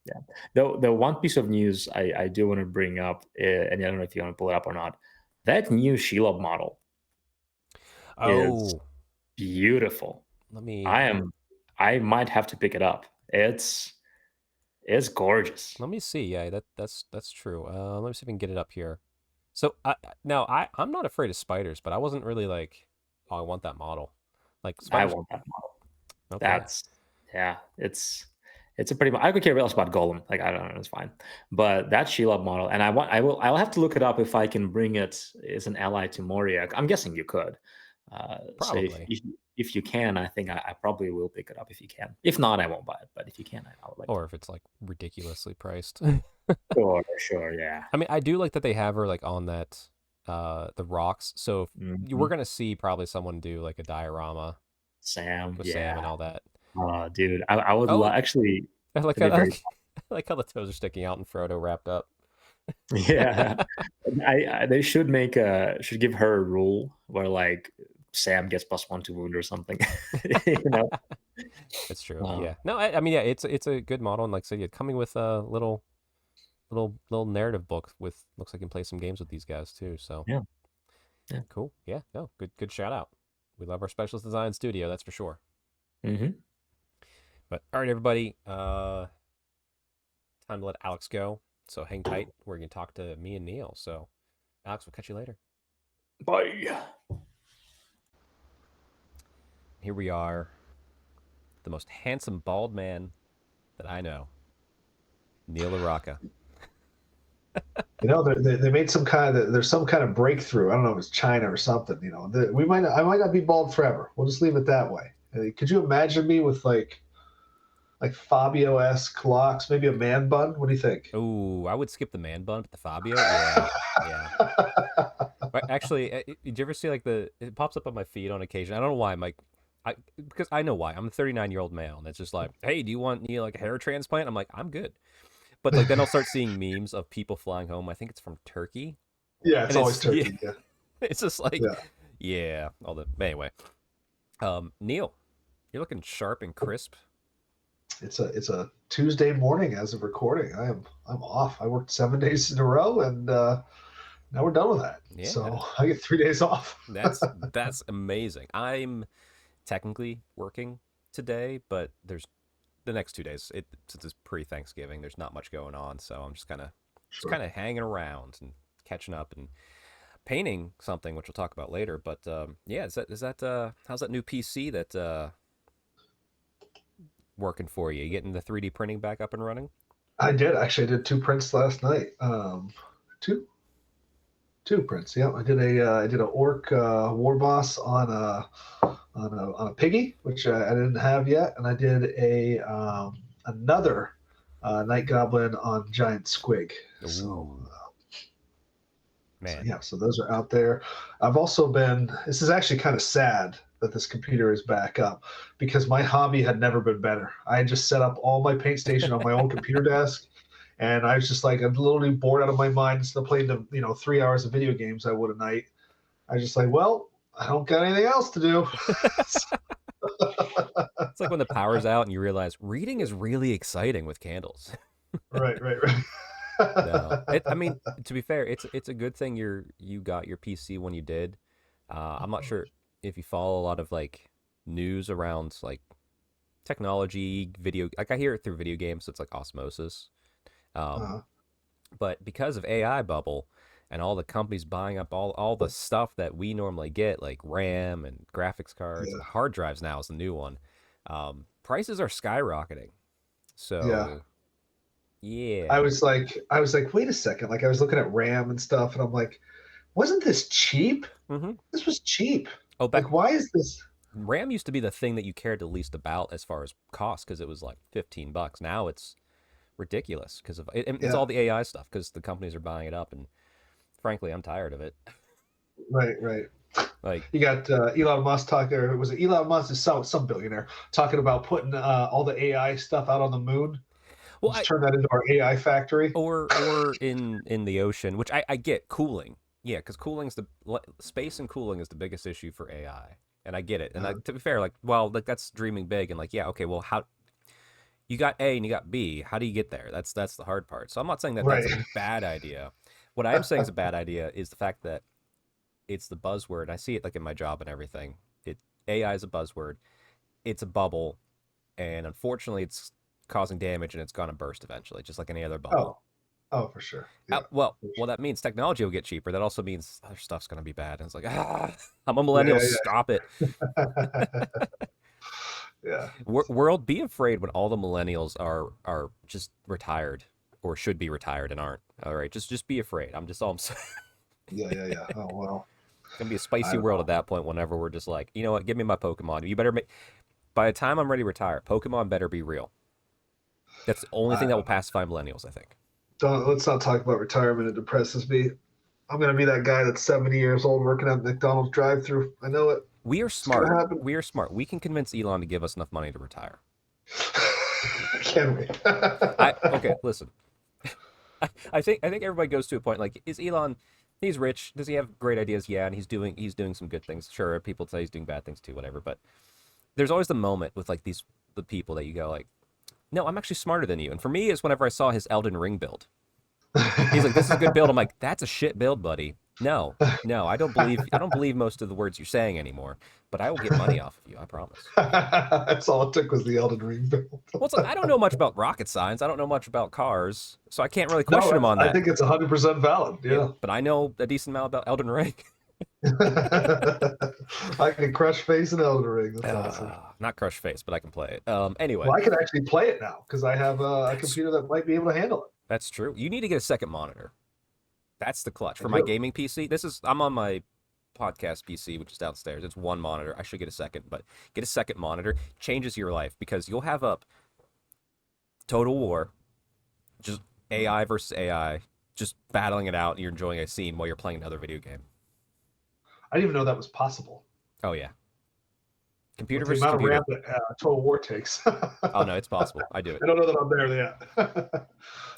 B: yeah. Though the one piece of news I do want to bring up, and I don't know if you want to pull it up or not. That new Shelob model is
A: Oh,
B: beautiful.
A: let me
B: I am I might have to pick it up. It's gorgeous.
A: let me see. Yeah, that's true. Let me see if I can get it up here. So now I'm not afraid of spiders, but I wasn't really like, oh, I want that model. Like
B: I
A: spiders.
B: want that model.
A: Okay.
B: That's yeah, it's a pretty I could care less about Golem. Like I don't know, it's fine. But that Shelob model, and I'll have to look it up if I can bring it as an ally to Moria. I'm guessing you could. So
A: Probably.
B: if you can, I think I probably will pick it up if you can. If not, I won't buy it. But if you can, I would like to.
A: Or if it's like ridiculously priced.
B: Sure, sure, yeah.
A: I mean, I do like that they have her like on that the rocks. So if you were
B: Mhm.
A: gonna see probably someone do like a diorama
B: Sam,
A: with Sam and
B: yeah.
A: all that.
B: Oh, dude, I would
A: Oh,
B: actually.
A: I like
B: It'd
A: how
B: be very
A: I like how the toes are sticking out and Frodo wrapped up.
B: yeah. They should make a should give her a rule where like Sam gets +1 to wound or something. you know.
A: It's true.
B: Uh,
A: Yeah. No, I mean, yeah, it's a good model, and like I said, yeah, coming with a little narrative book with looks like you can play some games with these guys too. So
B: yeah, yeah.
A: cool. Yeah. No, good shout out. We love our specialist design studio, that's for sure.
B: Hmm.
A: But all right, everybody. Time to let Alex go. So hang tight. We're gonna talk to me and Neil. So Alex, we'll catch you later.
B: Bye.
A: Here we are, the most handsome bald man that I know, Neil LaRocca.
C: They made some kind of there's some kind of breakthrough. I don't know if it's China or something. I might not be bald forever. We'll just leave it that way. Could you imagine me with like Fabio-esque locks, maybe a man bun? What do you think?
A: Oh, I would skip the man bun, but the Fabio, yeah, yeah. But actually, did you ever see like it pops up on my feed on occasion. I don't know why. I'm like, because I know why. I'm a 39-year-old male, and it's just like, hey, do you want like a hair transplant? I'm like, I'm good. But like then I'll start seeing memes of people flying home. I think it's from Turkey,
C: Yeah,
A: and
C: it's always
A: it's yeah,
C: turkey. Yeah,
A: it's just like,
C: yeah.
A: yeah, all the anyway. Neil, you're looking sharp and crisp.
C: It's a Tuesday morning as of recording. I'm off. I worked 7 days in a row, and now we're done with that.
A: Yeah,
C: So I get 3 days off.
A: that's amazing. I'm technically working today, but there's the next 2 days. Since it's pre-Thanksgiving, there's not much going on, so I'm just kind
C: Sure.
A: of hanging around and catching up and painting something, which we'll talk about later. But yeah, is that how's that new PC that working for you? You getting the 3D printing back up and running?
C: I did actually. I did two prints last night. Two two prints. Yeah, I did a orc war boss on a piggy, which I didn't have yet, and I did a another night goblin on giant squig. So
A: Ooh,
C: so
A: man.
C: yeah, so those are out there. I've also been. This is actually kind of sad that this computer is back up because my hobby had never been better. I had just set up all my paint station on my own computer desk, and I was just like, I'm literally bored out of my mind. Instead of playing the 3 hours of video games I would a night, I was just like, well, I don't got anything else to do.
A: It's like when the power's out and you realize reading is really exciting with candles.
C: Right, right,
A: No, I
C: right.
A: mean, to be fair, it's a good thing you got your PC when you did. I'm not sure if you follow a lot of like news around like technology, video. Like I hear it through video games, so it's like osmosis. Um,
C: uh,
A: but because of AI bubble and all the companies buying up all the stuff that we normally get, like RAM and graphics cards and
C: yeah,
A: hard drives now is the new one. Prices are skyrocketing.
C: yeah.
A: So yeah.
C: I was like, wait a second. Like I was looking at RAM and stuff, and I'm like, wasn't this cheap?
A: Hmm.
C: This was cheap.
A: Oh, back
C: Like, why is this?
A: RAM used to be the thing that you cared the least about as far as cost because it was like $15. Now it's ridiculous because of it's
C: Yeah,
A: all the AI stuff because the companies are buying it up, and frankly, I'm tired of it.
C: right, right.
A: Like,
C: You got Elon Musk talking, or was it Elon Musk? Is some billionaire talking about putting all the AI stuff out on the moon?
A: well,
C: Just turn that into our AI factory.
A: or in the ocean, which I get cooling, yeah, because cooling's the space and cooling is the biggest issue for AI, and I get it. And
C: Uh,
A: to be fair, like, well, like that's dreaming big, and like, yeah, okay, well, how you got A and you got B, how do you get there? That's the hard part. So I'm not saying that that's
C: right.
A: a bad idea. What I am saying is a bad idea is the fact that it's the buzzword. I see it like in my job and everything. It AI is a buzzword. It's a bubble, and unfortunately, it's causing damage, and it's gonna burst eventually, just like any other bubble.
C: Oh, oh, for sure. Yeah, for
A: Well,
C: sure.
A: that means technology will get cheaper. That also means other stuff's gonna be bad. And it's like, I'm a
C: Yeah,
A: millennial. Stop it.
C: yeah, yeah. Yeah.
A: World, be afraid when all the millennials are just retired or should be retired and aren't. All right, just be afraid. I'm just all I'm saying.
C: Yeah, yeah, yeah. Oh well,
A: It's gonna be a
C: I
A: spicy
C: don't
A: world
C: know.
A: at that point. Whenever we're just like, you know what, give me my Pokemon. You better make. By the time I'm ready to retire, Pokemon better be real. That's the only
C: I
A: thing that will
C: don't know.
A: pacify millennials, I think.
C: Don't let's not talk about retirement. It depresses me. I'm gonna be that guy that's 70 years old working at McDonald's drive-through. I know it.
A: We are
C: It's gonna
A: smart.
C: happen.
A: We are smart. We can convince Elon to give us enough money to retire.
C: Can we?
A: I okay. Listen, I think everybody goes to a point like, is Elon? He's rich. Does he have great ideas? Yeah, and he's doing some good things. Sure, people say he's doing bad things too, whatever. But there's always the moment with like the people that you go like, no, I'm actually smarter than you. And for me, is whenever I saw his Elden Ring build. He's like, this is a good build. I'm like, that's a shit build, buddy. No, no, I don't believe most of the words you're saying anymore. But I will get money off of you. I promise.
C: That's all it took was the Elden Ring build.
A: Well, it's like I don't know much about rocket science. I don't know much about cars, so I can't really
C: No,
A: question him on
C: I
A: that.
C: think it's 100% valid.
A: Yeah,
C: Yeah.
A: but I know a decent amount about Elden Ring.
C: I can crush face in Elden Ring. That's awesome.
A: Not crush face, but I can play it. Anyway,
C: Well, I can actually play it now because I have a
A: that's
C: computer that might be able to handle it.
A: that's true. You need to get a second monitor. That's the clutch
C: I
A: for my
C: do.
A: gaming PC. I'm on my podcast PC, which is downstairs. It's one monitor. I should get a second, but get a second monitor changes your life because you'll have up Total War, just AI versus AI, just battling it out, and you're enjoying a scene while you're playing another video game.
C: I didn't even know that was possible
A: Oh yeah, computer
C: with the
A: versus
C: amount of RAM
A: computer.
C: that Total War takes.
A: Oh
C: I
A: no, it's possible. I do it.
C: don't know that I'm there yet.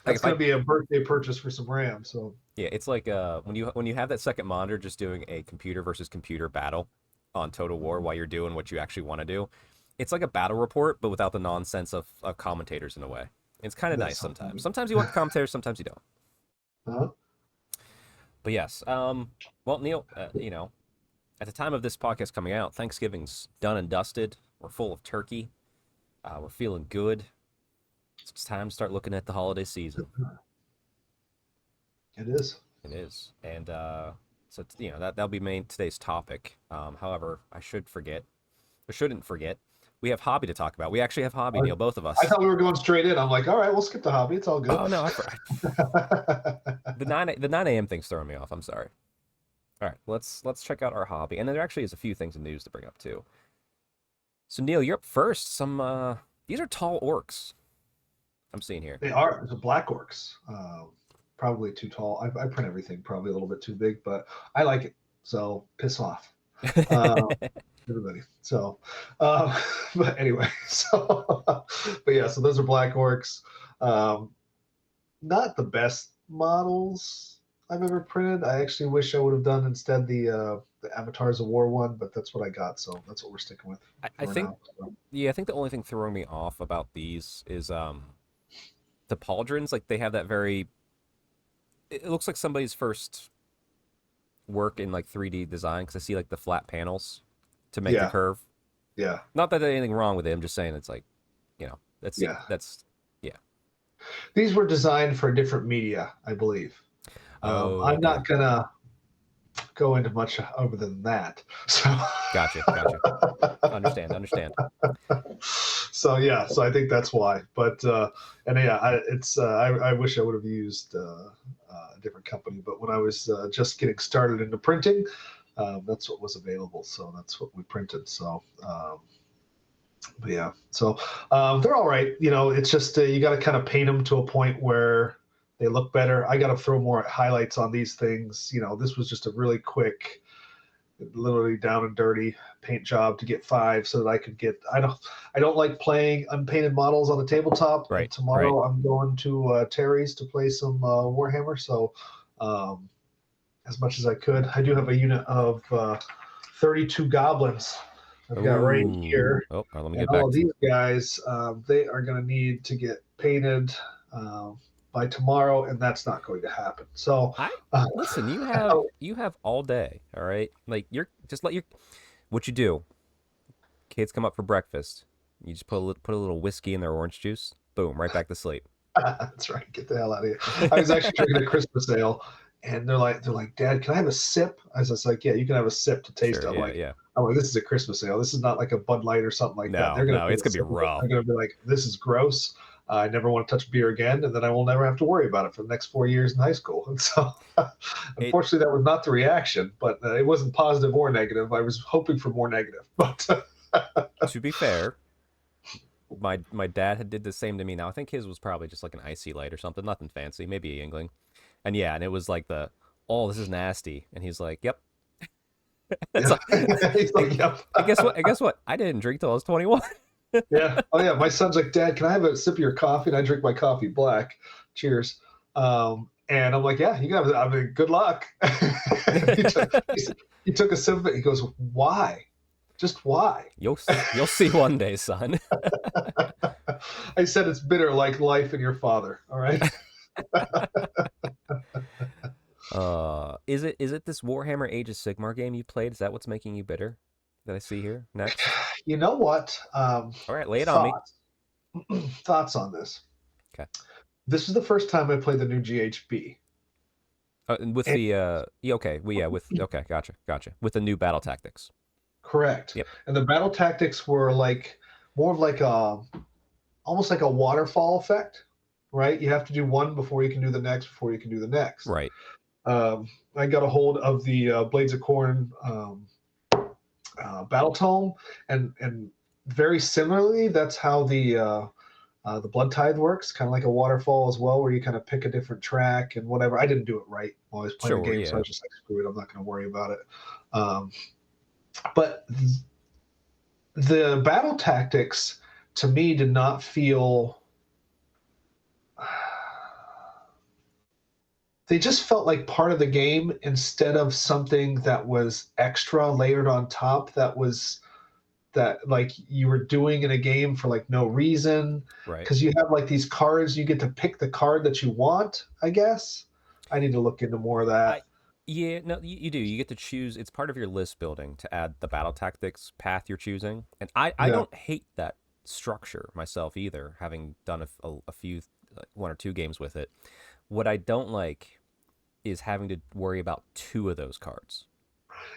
A: Like
C: That's
A: if I
C: going to be a birthday purchase for some RAM. So
A: Yeah, it's like when you have that second monitor just doing a computer versus computer battle. on Total War while you're doing what you actually want to do. It's like a battle report, but without the nonsense of commentators in a way. It's kind of
C: That's
A: nice
C: something.
A: sometimes. Sometimes you want the commentators, sometimes you don't.
C: Uh-huh.
A: But yes, well, Neil, at the time of this podcast coming out, Thanksgiving's done and dusted. We're full of turkey. We're feeling good. It's time to start looking at the holiday season.
C: It is.
A: It is, and so that'll be today's topic. However, I shouldn't forget. We have hobby to talk about. We actually have hobby, Neil, both of us.
C: I thought we were going straight in. I'm like, all right, we'll skip the hobby. It's all good.
A: Oh no, the 9 a.m. thing's throwing me off. I'm sorry. All right, let's check out our hobby, and then there actually is a few things in news to bring up too. So Neil, you're up first. These are tall orcs. I'm seeing here.
C: They are. The black orcs. Probably too tall. I print everything probably a little bit too big, but I like it. So piss off. Everybody. So, but anyway, but yeah, so those are black orcs. Not the best models I've ever printed. I actually wish I would have done instead the Avatars of War one, but that's what I got, so that's what we're sticking with.
A: I think, I think the only thing throwing me off about these is the pauldrons. Like they have that very. It looks like somebody's first work in like 3D design because I see like the flat panels to make the curve.
C: Yeah.
A: Not that there's anything wrong with it. I'm just saying it's like, that's
C: These were designed for different media, I believe. I'm not gonna go into much other than that. So
A: Gotcha. Understand.
C: So yeah, so I think that's why. But I wish I would have used a different company. But when I was just getting started into printing, that's what was available. So that's what we printed. So. But yeah, so they're all right. It's just you got to kind of paint them to a point where they look better. I got to throw more highlights on these things. This was just a really quick, literally down and dirty paint job to get 5 so that I could get. I don't like playing unpainted models on the tabletop.
A: Right.
C: And tomorrow
A: right.
C: I'm going to Terry's to play some Warhammer. So as much as I could, I do have a unit of 32 goblins. I've got right here.
A: Oh, let me
C: and
A: get back
C: all of
A: to
C: these guys, they are going to need to get painted by tomorrow, and that's not going to happen. So,
A: listen, you have all day, all right? Like what you do. Kids come up for breakfast. You just put a little whiskey in their orange juice. Boom, right back to sleep.
C: That's right. Get the hell out of here. I was actually drinking a Christmas ale, and they're like, Dad, can I have a sip? I was just like, yeah, you can have a sip to taste it. I'm like, this is a Christmas ale. This is not like a Bud Light or something like that.
A: It's gonna be rough.
C: They're gonna be like, this is gross. I never want to touch beer again, and then I will never have to worry about it for the next 4 years in high school. And so, unfortunately, that was not the reaction, but it wasn't positive or negative. I was hoping for more negative. But
A: to be fair, my dad had did the same to me. Now I think his was probably just like an icy light or something, nothing fancy, maybe a Yingling, and it was like this is nasty, and he's like, yep.
C: He's like, yep.
A: And guess what? I didn't drink till I was 21.
C: Yeah. Oh yeah. My son's like, Dad, can I have a sip of your coffee? And I drink my coffee black. Cheers. And I'm like, yeah, you got it. I mean, good luck. he took a sip of it. He goes, why? Just why?
A: You'll see one day, son.
C: I said it's bitter like life and your father. All right.
A: Is it this Warhammer Age of Sigmar game you played? Is that what's making you bitter? That I see here next.
C: You know what?
A: All right, lay it on
C: me. Thoughts on this?
A: Okay.
C: This is the first time I played the new GHB.
A: Gotcha. With the new battle tactics.
C: Correct.
A: Yep.
C: And the battle tactics were more of like almost like a waterfall effect, right? You have to do one before you can do the next, before you can do the next.
A: Right.
C: I got a hold of the Blades of Corn battle tome, and very similarly, that's how the Blood Tithe works, kind of like a waterfall as well, where you kind of pick a different track and whatever. I didn't do it right while I was playing the game, so I was just like, screw it, I'm not going to worry about it. But the battle tactics, to me, did not feel they just felt like part of the game instead of something that was extra layered on top that like you were doing in a game for like no reason,
A: Right.
C: because you have like these cards, you get to pick the card that you want, I guess. I need to look into more of
A: I
C: that.
A: Yeah, no, you do. You get to choose. It's part of your list building to add the battle tactics path you're choosing, and I
C: Yeah.
A: don't hate that structure myself either. Having done a few, like, one or two games with it, what I don't like is having to worry about two of those cards.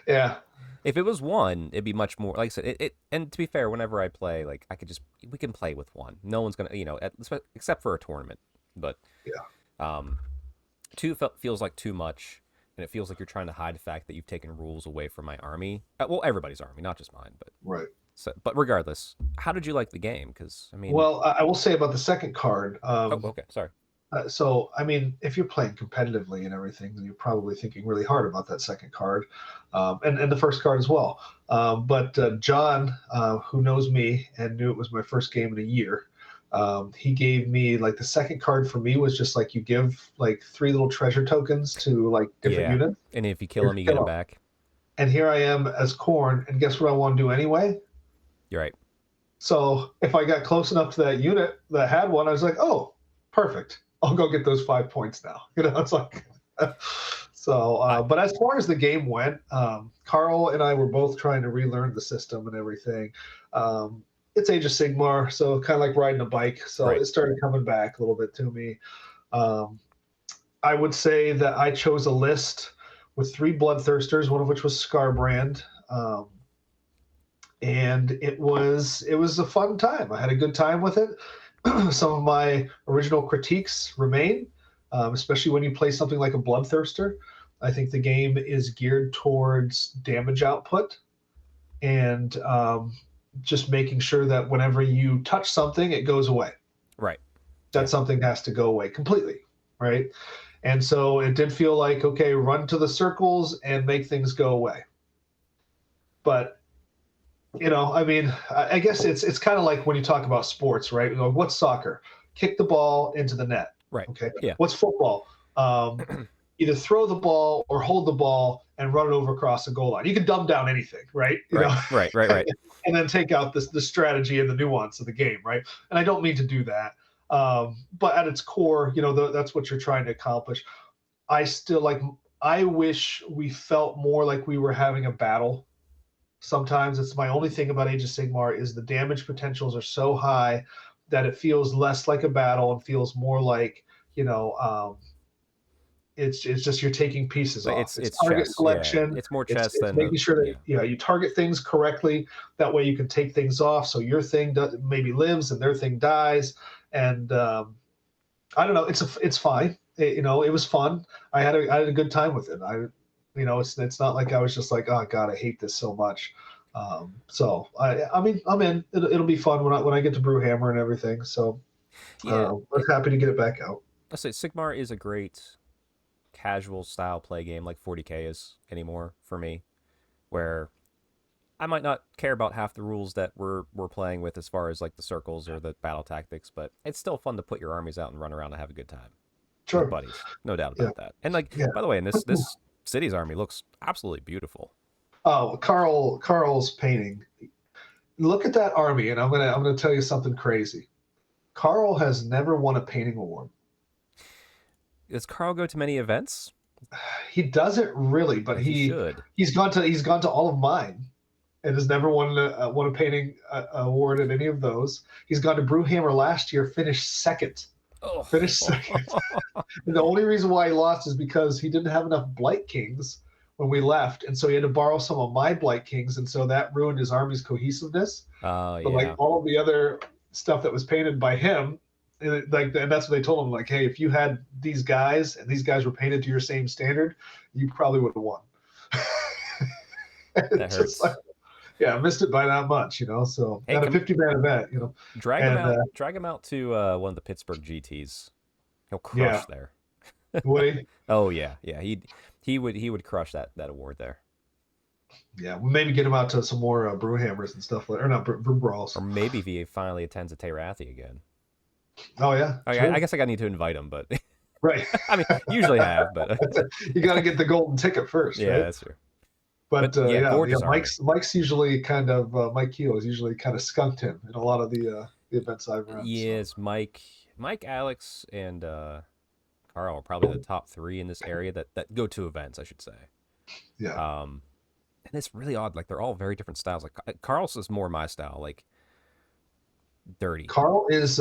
C: Yeah.
A: If it was one, it'd be much more. Like I said, and to be fair, whenever I play, like I could just we can play with one. No one's gonna, except for a tournament. But
C: Yeah.
A: um, two feels like too much, and it feels like you're trying to hide the fact that you've taken rules away from my army. Well, everybody's army, not just mine. But
C: Right.
A: but regardless, how did you like the game? Because I mean,
C: Well, I will say about the second card.
A: oh, okay, sorry.
C: So, I mean, if you're playing competitively and everything, then you're probably thinking really hard about that second card, and the first card as well. But John, who knows me and knew it was my first game in a year, he gave me like the second card for me was just like you give like 3 little treasure tokens to like different
A: Yeah,
C: units.
A: and if you kill him, you get him back.
C: And here I am as Corn, and guess what I want to do anyway?
A: You're right.
C: So if I got close enough to that unit that had one, I was like, oh, perfect. I'll go get those 5 points now. It's like, so, but as far as the game went, Carl and I were both trying to relearn the system and everything. It's Age of Sigmar, so kind of like riding a bike. So
A: Right.
C: it started coming back a little bit to me. Um, I would say that I chose a list with 3 bloodthirsters, one of which was Scarbrand. And it was a fun time. I had a good time with it. Some of my original critiques remain, especially when you play something like a Bloodthirster. I think the game is geared towards damage output and just making sure that whenever you touch something, it goes away.
A: Right.
C: That something has to go away completely, right? And so it did feel like, okay, run to the circles and make things go away. But I mean, I guess it's kind of like when you talk about sports, right? What's soccer? Kick the ball into the net.
A: Right.
C: Okay.
A: Yeah.
C: What's football? Either throw the ball or hold the ball and run it over across the goal line. You can dumb down anything, right?
A: Right.
C: And then take out the strategy and the nuance of the game, right? And I don't mean to do that, but at its core, that's what you're trying to accomplish. I wish we felt more like we were having a battle. Sometimes it's my only thing about Age of Sigmar is the damage potentials are so high that it feels less like a battle and feels more like, it's just you're taking pieces
A: But
C: off.
A: it's
C: target
A: chess.
C: selection.
A: Yeah. It's more chess than
C: making sure that you target things correctly. That way you can take things off so your thing maybe lives and their thing dies. And I don't know. It's fine. It was fun. I had a good time with it. It's not like I was just like, oh God, I hate this so much. So I mean, I'm in. It'll be fun when I get to Brewhammer and everything. So I'm happy to get it back out.
A: I say Sigmar is a great casual style play game, like 40K is anymore for me, where I might not care about half the rules that we're playing with as far as like the circles or the battle tactics, but it's still fun to put your armies out and run around and have a good time.
C: Sure,
A: with buddies, no doubt about that. And by the way, in this city's army looks absolutely beautiful.
C: Oh, Carl's painting. Look at that army, and I'm gonna tell you something crazy. Carl has never won a painting award.
A: Does Carl go to many events?
C: He doesn't really, but
A: he should.
C: He's gone to all of mine, and has never won a painting award at any of those. He's gone to Brewhammer last year, finished second.
A: Oh.
C: Finished second. And the only reason why he lost is because he didn't have enough Blight Kings when we left, and so he had to borrow some of my Blight Kings, and so that ruined his army's cohesiveness.
A: But
C: like all of the other stuff that was painted by him, and that's what they told him. Like, hey, if you had these guys and these guys were painted to your same standard, you probably would have won.
A: That hurts.
C: I missed it by that much, So
A: hey,
C: at a 50-man event,
A: drag him out to one of the Pittsburgh GTs. He'll crush there.
C: Would he?
A: Oh yeah. He would crush that award there.
C: Yeah, we'll maybe get him out to some more Brewhammers and stuff or not Brew Brawls.
A: Or maybe if he finally attends a Terathi again.
C: Oh yeah.
A: I guess I got need to invite him, but
C: Right.
A: I mean, usually have, but
C: You got to get the golden ticket first,
A: yeah,
C: right?
A: that's true.
C: But
A: Yeah, gorgeous army.
C: Mike's usually kind of Mike Keogh has usually kind of skunked him in a lot of the events I've run. So
A: Yes, Mike, Alex, and Carl are probably the top three in this area that go to events, I should say.
C: yeah,
A: And it's really odd. Like they're all very different styles. Like Carl's is more my style, like dirty.
C: Carl is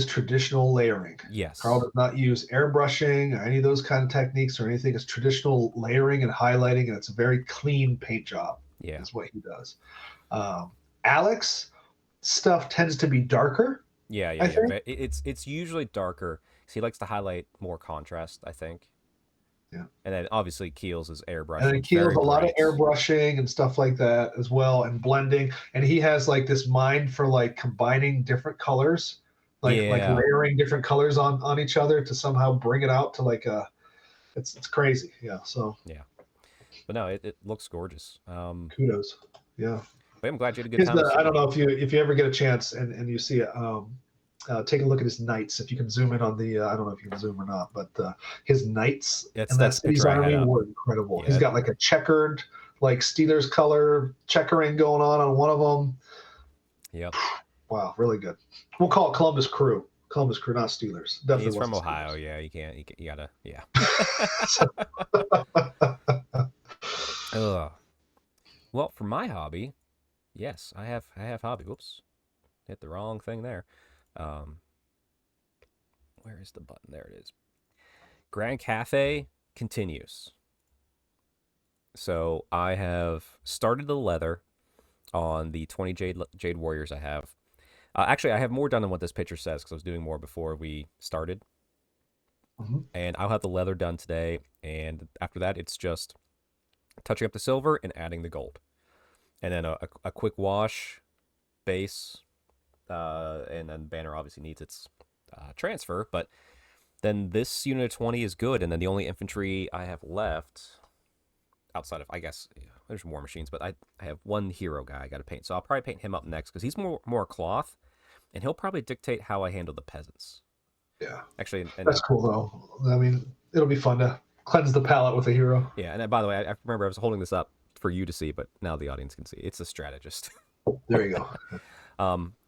C: traditional layering. Carl
A: Yes.
C: does not use airbrushing or any of those kind of techniques or anything. It's traditional layering and highlighting, and it's a very clean paint job.
A: Yeah.
C: Is what he does. Alex stuff tends to be darker.
A: Yeah,
C: I
A: yeah, yeah.
C: think.
A: It's usually darker because he likes to highlight more contrast, I think.
C: Yeah.
A: And then obviously Keel's is
C: And then
A: airbrushing,
C: Keel's
A: very
C: a lot of
A: bright.
C: airbrushing and stuff like that as well, and blending. And he has like this mind for like combining different colors, like
A: Yeah,
C: layering different colors on each other to somehow bring it out to like a. It's crazy. Yeah. So
A: yeah. But no, it looks gorgeous.
C: kudos. Yeah.
A: But I'm glad you had a good time to see
C: I don't
A: it.
C: know if you ever get a chance and you see it. Take a look at his knights. If you can zoom in on the, I don't know if you can zoom or not, but his knights and
A: That's
C: that
A: the
C: city's
A: picture I had
C: army
A: up.
C: were incredible. He's
A: Yeah,
C: got like a checkered, like Steelers color checkering going on one of them.
A: yep.
C: Wow, really good. We'll call it Columbus Crew. Columbus Crew, not Steelers. Definitely
A: He's from
C: wasn't
A: Ohio.
C: Steelers.
A: Yeah, you can't. You gotta. Yeah.
C: So,
A: Ugh. Well, for my hobby, yes, I have hobby. Whoops, hit the wrong thing there. Um, where is the button? There it is. Grand Cathay continues. So I have started the leather on the 20 Jade Warriors I have. Actually, I have more done than what this picture says because I was doing more before we started.
C: mhm.
A: And I'll have the leather done today. And after that, it's just touching up the silver and adding the gold. And then a quick wash, base, and then banner obviously needs its transfer. But then this unit of 20 is good. And then the only infantry I have left outside of, I guess, there's War Machines, but I have one hero guy I got to paint. So I'll probably paint him up next because he's more cloth, and he'll probably dictate how I handle the peasants.
C: Yeah,
A: Actually, and
C: that's cool though. I mean, it'll be fun to cleanse the palate with a hero.
A: yeah, and by the way, I remember I was holding this up for you to see, but now the audience can see. It's a strategist.
C: There you go.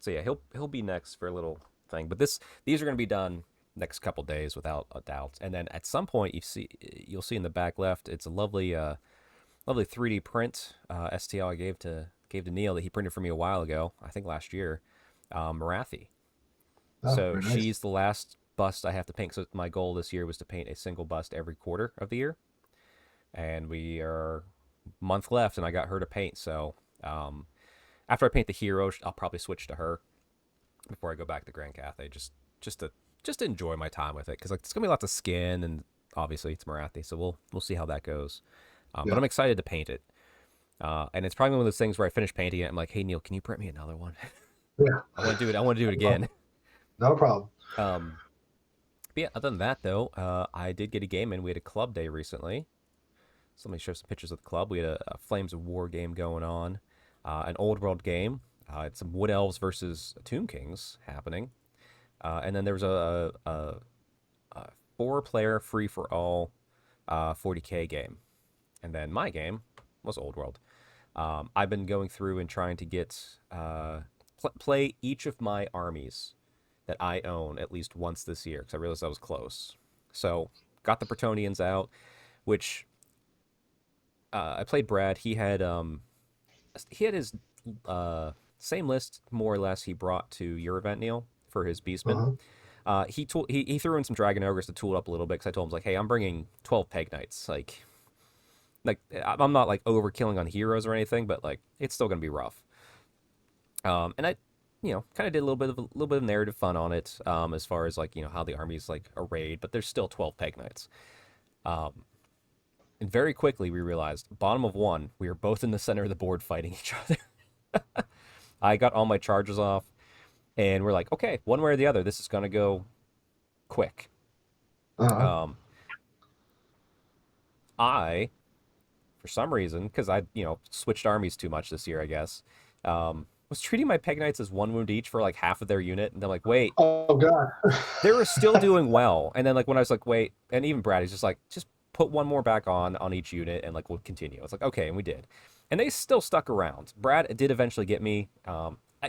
A: So yeah, he'll be next for a little thing, but these are going to be done next couple days without a doubt. And then at some point you'll see in the back left, it's a lovely 3D print STL I gave to Neil that he printed for me a while ago, I think last year, Marathi.
C: Oh,
A: So
C: very nice.
A: she's the last bust I have to paint. So my goal this year was to paint a single bust every quarter of the year, and we are a month left, and I got her to paint. So after I paint the hero, I'll probably switch to her before I go back to Grand Cathay, just to enjoy my time with it, because like it's gonna be lots of skin, and obviously it's Marathi, so we'll see how that goes. But I'm excited to paint it, and it's probably one of those things where I finish painting it, I'm like, hey Neil, can you print me another one?
C: Yeah,
A: I want to do it. I want to do it again.
C: not a problem.
A: But yeah, other than that though, I did get a game in. We had a club day recently. So let me show some pictures of the club. We had a Flames of War game going on, an Old World game. It's some Wood Elves versus Tomb Kings happening, and then there was a 4-player free for all 40K game, and then my game was Old World. I've been going through and trying to get play each of my armies that I own at least once this year because I realized I was close. So got the Bretonians out, which I played Brad. He had his same list more or less he brought to your event, Neil, for his Beastmen.
C: Uh-huh.
A: He threw in some Dragon Ogres to tool it up a little bit because I told him like, hey, I'm bringing 12 Peg Knights. Like I'm not like overkilling on heroes or anything, but like it's still gonna be rough. And I, kind of did a little bit of narrative fun on it, as far as like how the army's like arrayed, but there's still 12 Peg Knights. And very quickly we realized, bottom of one, we were both in the center of the board fighting each other. I got all my charges off, and we're like, okay, one way or the other, this is gonna go quick.
C: Uh-huh.
A: I, for some reason, because I switched armies too much this year, I guess. was treating my Peg Knights as 1 wound each for like half of their unit, and I'm like, wait,
C: Oh God.
A: they were still doing well. And then like when I was like, wait, and even Brad, he's just like, just put one more back on each unit, and like we'll continue. It's like okay, and we did, and they still stuck around. Brad did eventually get me.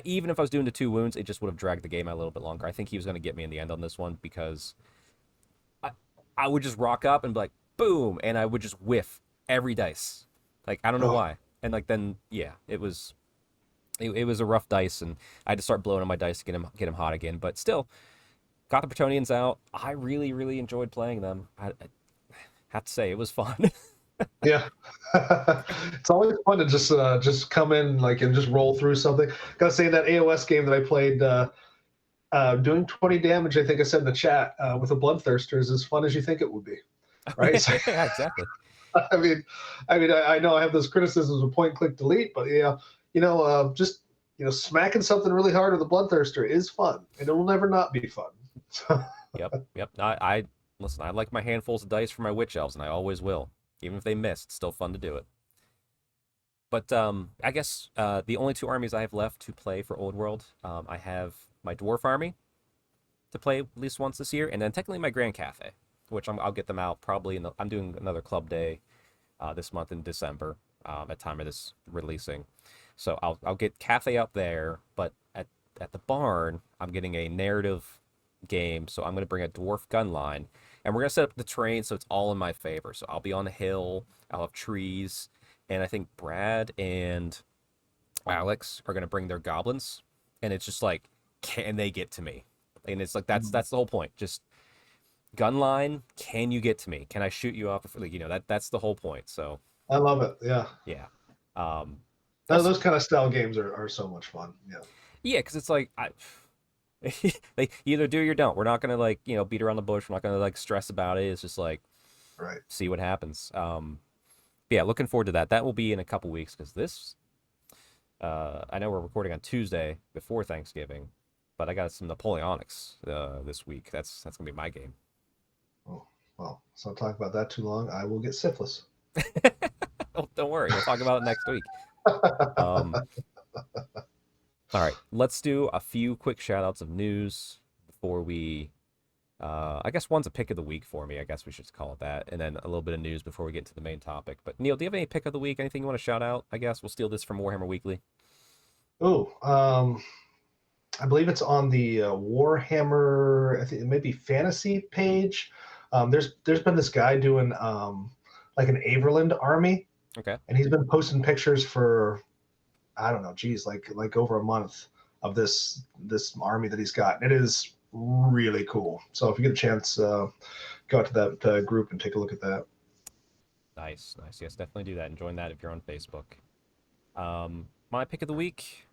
A: Even if I was doing the 2 wounds, it just would have dragged the game out a little bit longer. I think he was going to get me in the end on this one because I, I would just rock up and be like, boom, and I would just whiff every dice. Like I don't know
C: Oh,
A: why. And like then yeah, it was a rough dice, and I had to start blowing on my dice to get him hot again. But still, got the Bretonians out. I really really enjoyed playing them. I have to say it was fun.
C: yeah. It's always fun to just come in like and just roll through something. Gotta say that AOS game that I played, doing 20 damage, I think I said in the chat, with a Bloodthirster is as fun as you think it would be, right? So,
A: Yeah, exactly.
C: I mean, I know I have those criticisms of point click delete, but yeah, just smacking something really hard with a Bloodthirster is fun, and it will never not be fun.
A: Yep. I listen. I like my handfuls of dice for my witch elves, and I always will, even if they miss. It's still fun to do it. But I guess the only 2 armies I have left to play for Old World, I have my dwarf army to play at least once this year, and then technically my Grand Cathay, which I'll get them out probably I'm doing another club day this month in December at time of this releasing. So I'll get Cathay out there, but at the barn I'm getting a narrative game, so I'm going to bring a dwarf gun line, and we're going to set up the terrain so it's all in my favor. So I'll be on the hill, I'll have trees, and I think Brad and Alex are going to bring their goblins, and it's just like, can they get to me? And it's like that's the whole point. Just gun line, can you get to me? Can I shoot you off? Like that's the whole point. So
C: I love it. Yeah,
A: yeah, um,
C: those kind of style games are so much fun. Yeah.
A: yeah, because it's like they either do or you don't. We're not gonna like beat around the bush. We're not gonna like stress about it. It's just like
C: Right.
A: see what happens. Yeah, looking forward to that. That will be in a couple weeks because this. I know we're recording on Tuesday before Thanksgiving, but I got some Napoleonics this week. That's gonna be my game.
C: Oh, well, let's not talk about that too long. I will get syphilis.
A: Oh, don't worry, we'll talk about it next week. Um, all right, let's do a few quick shout outs of news before we. I guess one's a pick of the week for me. I guess we should call it that, and then a little bit of news before we get into the main topic. But Neil, do you have any pick of the week? Anything you want to shout out? I guess we'll steal this from Warhammer Weekly.
C: Oh, I believe it's on the Warhammer. I think it may be fantasy page. There's been this guy doing like an Averland army,
A: Okay.
C: and he's been posting pictures for I don't know, geez, like over a month of this army that he's got. And it is really cool. So if you get a chance, go out to that group and take a look at that.
A: Nice. Yes, definitely do that and join that if you're on Facebook. My pick of the week.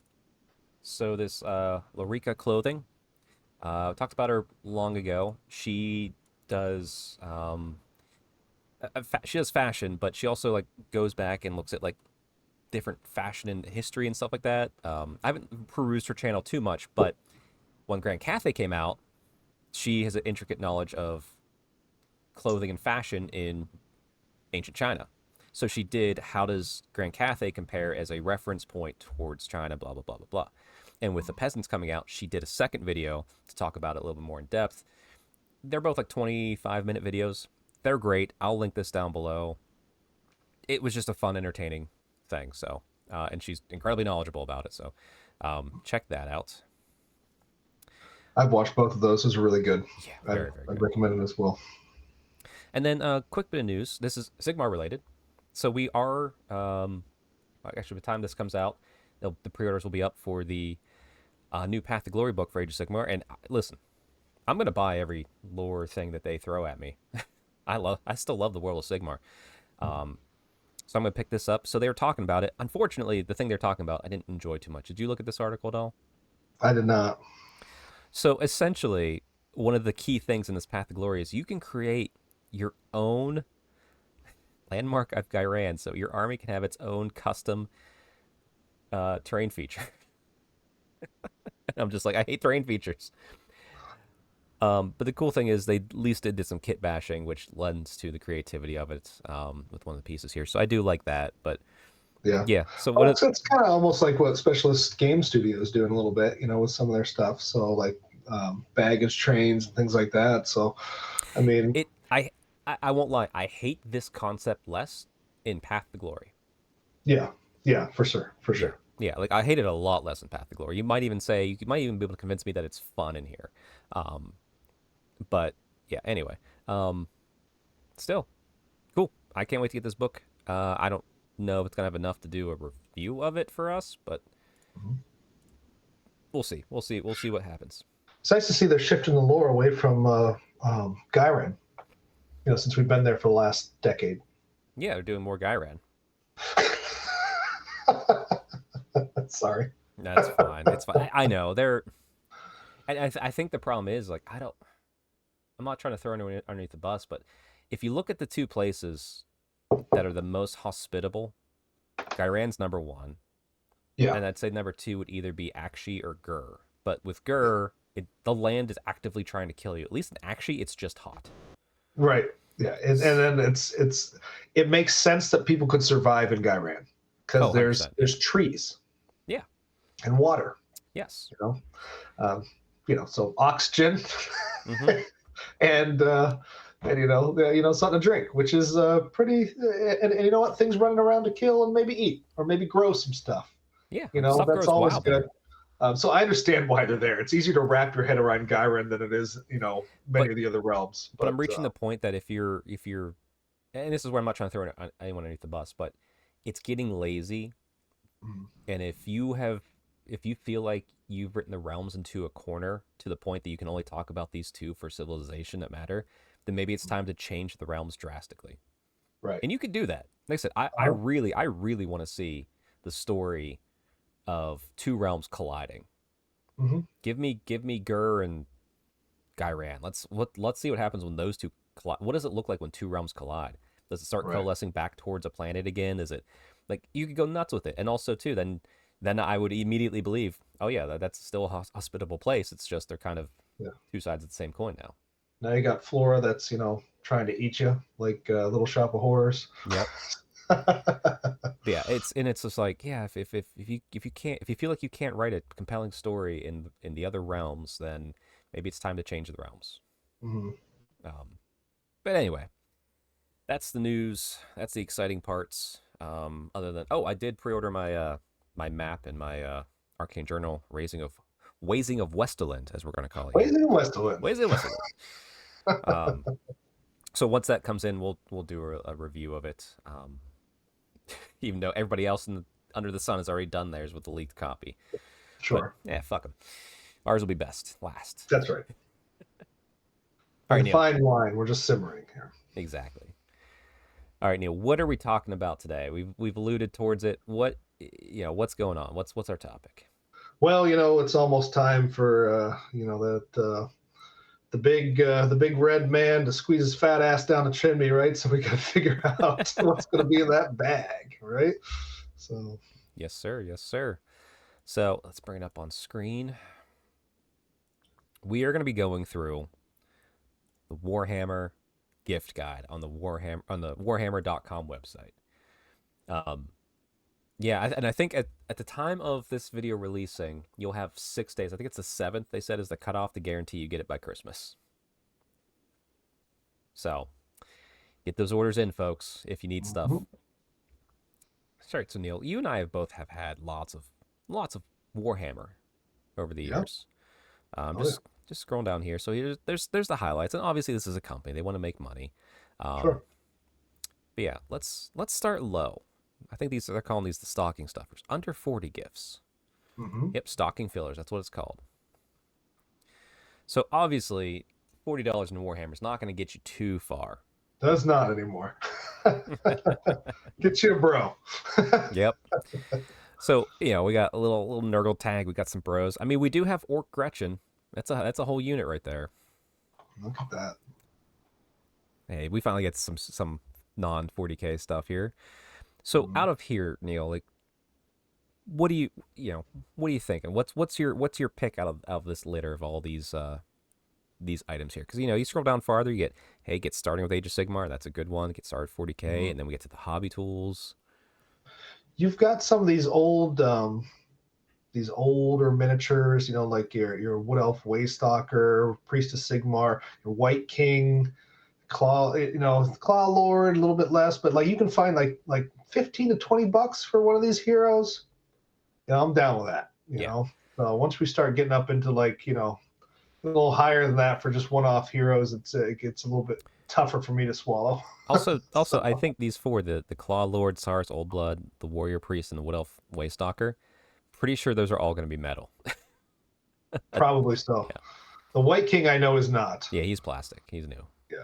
A: So this Lorica Clothing. Talked about her long ago. She does she does fashion, but she also like goes back and looks at like different fashion and history and stuff like that. I haven't perused her channel too much, but when Grand Cathay came out, she has an intricate knowledge of clothing and fashion in ancient China. So she did how does Grand Cathay compare as a reference point towards China, blah, blah, blah, blah, blah. And with the peasants coming out, she did a second video to talk about it a little bit more in depth. They're both like 25-minute videos. They're great. I'll link this down below. It was just a fun, entertaining thing. So, and she's incredibly knowledgeable about it. So, check that out.
C: I've watched both of those. Those are really good.
A: Yeah, very, very
C: I'd
A: good.
C: recommend it as well.
A: And then a quick bit of news. This is Sigmar related. So we are, actually, by the time this comes out, the pre-orders will be up for the new Path to Glory book for Age of Sigmar. And listen, I'm going to buy every lore thing that they throw at me. I still love the world of Sigmar. So I'm going to pick this up. So they were talking about it. Unfortunately, the thing they're talking about, I didn't enjoy too much. Did you look at this article at all?
C: I did not.
A: So essentially, one of the key things in this Path to Glory is you can create your own landmark of Ghyran. So your army can have its own custom terrain feature. I'm just like, I hate terrain features. But the cool thing is they at least did some kit bashing, which lends to the creativity of it with one of the pieces here. So I do like that. But
C: Yeah.
A: Yeah. So
C: Well,
A: what?
C: it's kind of almost like what Specialist Game Studios doing a little bit, with some of their stuff. So like baggage trains and things like that. So, I mean,
A: It I won't lie. I hate this concept less in Path to Glory.
C: yeah, yeah, for sure, for
A: Yeah.
C: sure.
A: Yeah, like I hate it a lot less in Path to Glory. You might even say you might even be able to convince me that it's fun in here. Um, but yeah, anyway. Um, Still cool. I can't wait to get this book. I don't know if it's gonna have enough to do a review of it for us, but
C: Mhm.
A: we'll see. We'll see. We'll see what happens.
C: It's nice to see they're shifting the lore away from Gyran. Since we've been there for the last decade.
A: Yeah, they're doing more Gyran.
C: Sorry.
A: That's fine. It's fine. I know they're. And I think the problem is like I don't. I'm not trying to throw anyone underneath the bus, but if you look at the two places that are the most hospitable, Gyran's number one,
C: Yeah.
A: and I'd say number two would either be Akshi or Gur. But with Gur, the land is actively trying to kill you. At least in Akshi, it's just hot.
C: Right. Yeah. And then it makes sense that people could survive in Gyran because
A: Oh, 100%.
C: there's trees.
A: Yeah.
C: And water.
A: Yes.
C: So oxygen.
A: Mm-hmm.
C: and something to drink, which is pretty. And you know what? Things running around to kill and maybe eat or maybe grow some stuff.
A: Yeah.
C: Stuff
A: grows
C: that's always
A: wild
C: good.
A: there.
C: So I understand why they're there. It's easier to wrap your head around Gyran than it is, many of the other realms.
A: But I'm reaching the point that if you're, and this is where I'm not trying to throw anyone underneath the bus, but it's getting lazy. And if you feel like you've written the realms into a corner to the point that you can only talk about these two for civilization that matter, then maybe it's time to change the realms drastically.
C: Right.
A: And you could do that. Like I said, I really want to see the story of two realms colliding.
C: Mm-hmm.
A: Give me Gur and Gyran. Let's see what happens when those two collide. What does it look like when two realms collide? Does it start coalescing back towards a planet again? Is it like you could go nuts with it? And also too, then I would immediately believe, oh yeah, that's still a hospitable place. It's just they're kind of two sides of the same coin now.
C: Now you got Flora that's trying to eat you like Little Shop of Horrors.
A: Yep. Yeah, it's just like if you feel like you can't write a compelling story in the other realms, then maybe it's time to change the realms.
C: Mm-hmm.
A: But anyway, that's the news. That's the exciting parts. Other than I did pre-order my my map and my Arcane Journal Wazing of Westerland, as we're going to call it.
C: Wazing of Westerland.
A: Wazing of Westerland. So once that comes in, we'll do a review of it. Even though everybody else under the sun has already done theirs with the leaked copy.
C: Sure.
A: But, yeah, fuck them. Ours will be last.
C: That's right.
A: All right, Neil.
C: Fine wine. We're just simmering here.
A: Exactly. All right, Neil. What are we talking about today? We've alluded towards it. What's going on? What's our topic?
C: Well, it's almost time for the big red man to squeeze his fat ass down the chimney, right? So we got to figure out what's going to be in that bag, right? So.
A: Yes, sir. Yes, sir. So let's bring it up on screen. We are going to be going through the Warhammer gift guide on the warhammer.com website. And I think at the time of this video releasing, you'll have 6 days. I think it's the 7th, they said, is the cutoff to guarantee you get it by Christmas. So, get those orders in, folks, if you need stuff. Sorry, so Neil, you and I have had lots of Warhammer over the years. Just scrolling down here. So there's the highlights, and obviously this is a company; they want to make money.
C: Sure.
A: But yeah, let's start low. I think they're calling these the stocking stuffers. Under 40 gifts.
C: Mm-hmm.
A: Yep, stocking fillers. That's what it's called. So obviously, $40 in Warhammer is not going to get you too far.
C: Does not anymore. Get you a bro.
A: Yep. So we got a little Nurgle tag. We got some bros. I mean, we do have Orc Gretchen. That's a whole unit right there.
C: Look at that.
A: Hey, we finally get some non 40K stuff here. So out of here, Neil, like, what are you thinking? What's your pick out of this litter of all these items here? Because you scroll down farther, you get starting with Age of Sigmar. That's a good one. Get started 40K, and then we get to the hobby tools.
C: you've got some of these older miniatures, like your Wood Elf Waystalker, Priest of Sigmar, your White King, Claw, Claw Lord, a little bit less, but like you can find like 15 to $20 for one of these heroes. I'm down with that. So once we start getting up into like a little higher than that for just one-off heroes, it gets a little bit tougher for me to swallow.
A: Also,
C: So,
A: I think these four, the Claw Lord, Sars Oldblood, the Warrior Priest, and the Wood Elf Waystalker, pretty sure those are all going to be metal.
C: probably so.
A: Yeah.
C: The White King I know is not.
A: Yeah, he's plastic. He's new.
C: Yeah.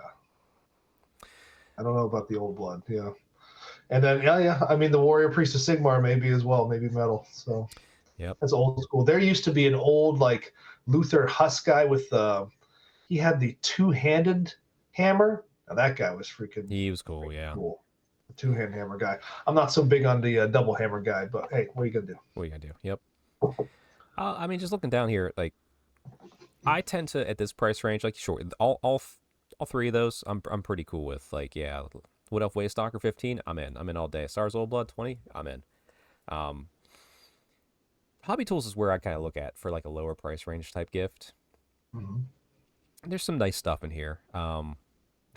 C: I don't know about the Old Blood. Yeah. And then yeah. I mean, the Warrior Priest of Sigmar maybe as well, maybe metal. So
A: Yep.
C: that's old school. There used to be an old like Luther Huss guy with he had the two-handed hammer. Now that guy was freaking.
A: He was cool. Yeah.
C: Cool. The two-hand hammer guy. I'm not so big on the double hammer guy, but hey, what are you gonna do?
A: What are you gonna do? Yep. I mean, just looking down here, like I tend to at this price range, like sure, all three of those, I'm pretty cool with. Like, yeah, Wood Elf Waystalker 15, I'm in. I'm in all day. Stars Old Blood 20, I'm in. Hobby Tools is where I kind of look at for like a lower price range type gift.
C: Mm-hmm.
A: There's some nice stuff in here.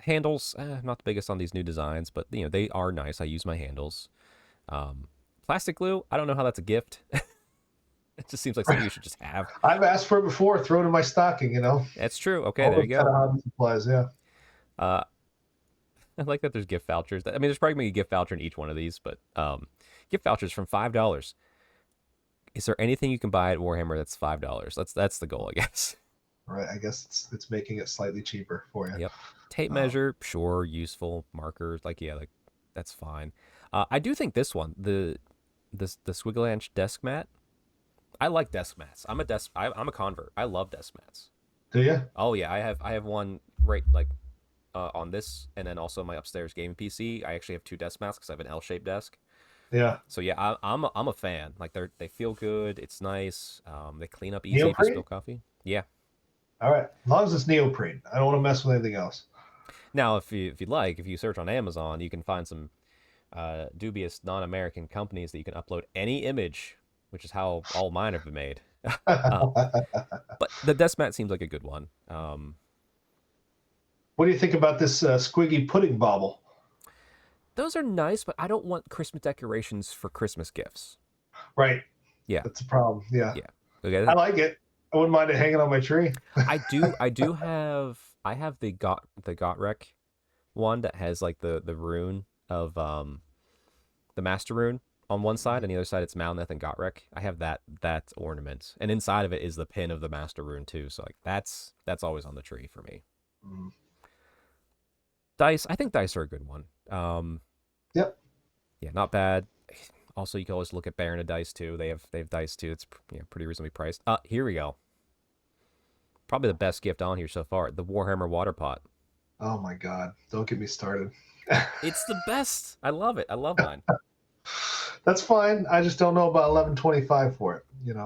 A: Handles, not the biggest on these new designs, but they are nice. I use my handles. Plastic glue, I don't know how that's a gift. It just seems like something you should just have.
C: I've asked for it before. Throw it in my stocking.
A: That's true. Okay, there you go.
C: Kind of hobby supplies, yeah.
A: I like that there's gift vouchers. I mean, there's probably a gift voucher in each one of these, but gift vouchers from $5. Is there anything you can buy at Warhammer that's $5? That's the goal, I guess.
C: Right. I guess it's making it slightly cheaper for you.
A: Yep. Tape measure, sure, useful. Markers, like that's fine. I do think this one, the Squigalanch desk mat. I like desk mats. I'm a convert. I love desk mats.
C: Do you?
A: Oh yeah, I have one right like on this, and then also my upstairs gaming PC. I actually have two desk mats because I have an L-shaped desk.
C: Yeah.
A: So yeah, I'm a fan. Like they feel good. It's nice. They clean up easy if you spill coffee. Yeah.
C: All right. As long as it's neoprene, I don't want to mess with anything else.
A: Now, if you search on Amazon, you can find some dubious non-American companies that you can upload any image, which is how all mine have been made. But the desk mat seems like a good one.
C: What do you think about this squiggy pudding bauble?
A: Those are nice, but I don't want Christmas decorations for Christmas gifts.
C: Right.
A: Yeah.
C: That's a problem. Yeah.
A: Yeah. Okay.
C: I like it. I wouldn't mind it hanging on my tree.
A: I have the Gotrek one that has like the rune of the Master Rune on one side, and the other side it's Malneth and Gotrek. I have that ornament, and inside of it is the pin of the Master Rune too. So like that's always on the tree for me.
C: Mm.
A: Dice, I think dice are a good one.
C: Yep.
A: Yeah, not bad. Also, you can always look at Baron of Dice too. They have dice too. It's pretty reasonably priced. Here we go. Probably the best gift on here so far. The Warhammer water pot.
C: Oh my God! Don't get me started.
A: It's the best. I love it. I love mine.
C: That's fine. I just don't know about 11.25 for it.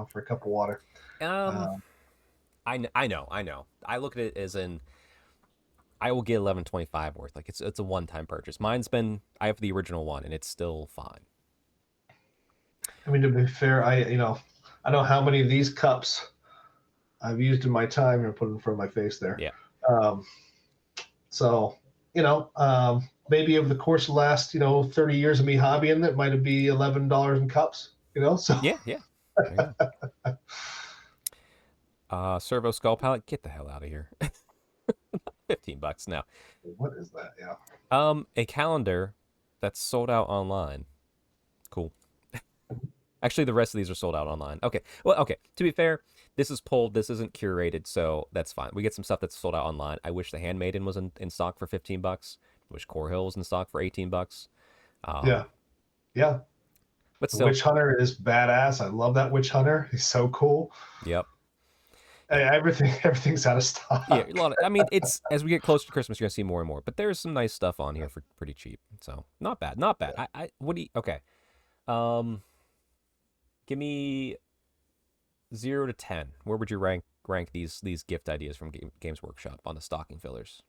C: For a cup of water.
A: I know. I look at it as in I will get 11.25 worth. Like it's a one-time purchase. I have the original one and it's still fine.
C: I mean, to be fair, I know how many of these cups I've used in my time and put in front of my face there.
A: Yeah.
C: So, maybe over the course of the last, 30 years of me hobbying, it might be $11 in cups, so.
A: Yeah. Servo Skull Palette, get the hell out of here. $15 now.
C: What is that? Yeah.
A: A calendar that's sold out online. Cool. Actually, the rest of these are sold out online. Okay. Well, okay. To be fair, this is pulled. This isn't curated, so that's fine. We get some stuff that's sold out online. I wish the Handmaiden was in stock for $15. I wish Core Hill was in stock for $18.
C: Yeah.
A: But
C: the
A: still,
C: Witch Hunter is badass. I love that Witch Hunter. He's so cool.
A: Yep.
C: Everything's out of stock.
A: Yeah, I mean, it's as we get closer to Christmas, you're gonna see more and more. But there's some nice stuff on here for pretty cheap. So not bad. Okay. Give me 0 to 10. Where would you rank these gift ideas from Games Workshop on the stocking fillers?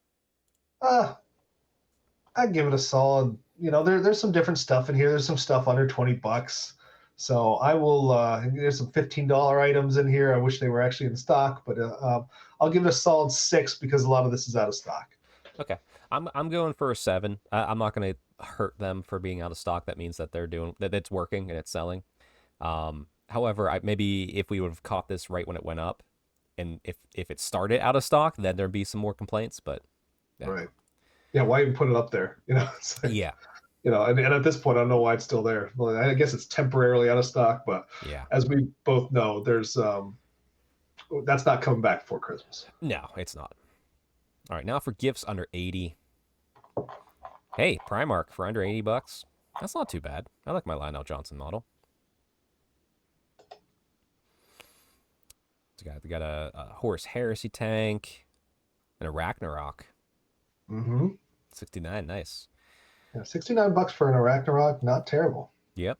C: I'd give it a solid. There's some different stuff in here. There's some stuff under $20. So I will. There's some $15 items in here. I wish they were actually in stock, but I'll give it a solid 6 because a lot of this is out of stock.
A: Okay, I'm going for a 7. I'm not going to hurt them for being out of stock. That means that they're doing that. It's working and it's selling. However, maybe if we would have caught this right when it went up, and if it started out of stock, then there'd be some more complaints. But yeah.
C: Right. Yeah. Why even put it up there? It's like,
A: Yeah.
C: And at this point, I don't know why it's still there. Well, I guess it's temporarily out of stock, but
A: Yeah.
C: as we both know, there's that's not coming back before Christmas.
A: No, it's not. All right, now for gifts under 80. Hey, Primark for under $80. That's not too bad. I like my Lionel Johnson model. We got a Horus Heresy tank and a Ragnarok.
C: Mm-hmm.
A: 69, nice.
C: Yeah, $69 for an Ragnarok, not terrible.
A: Yep.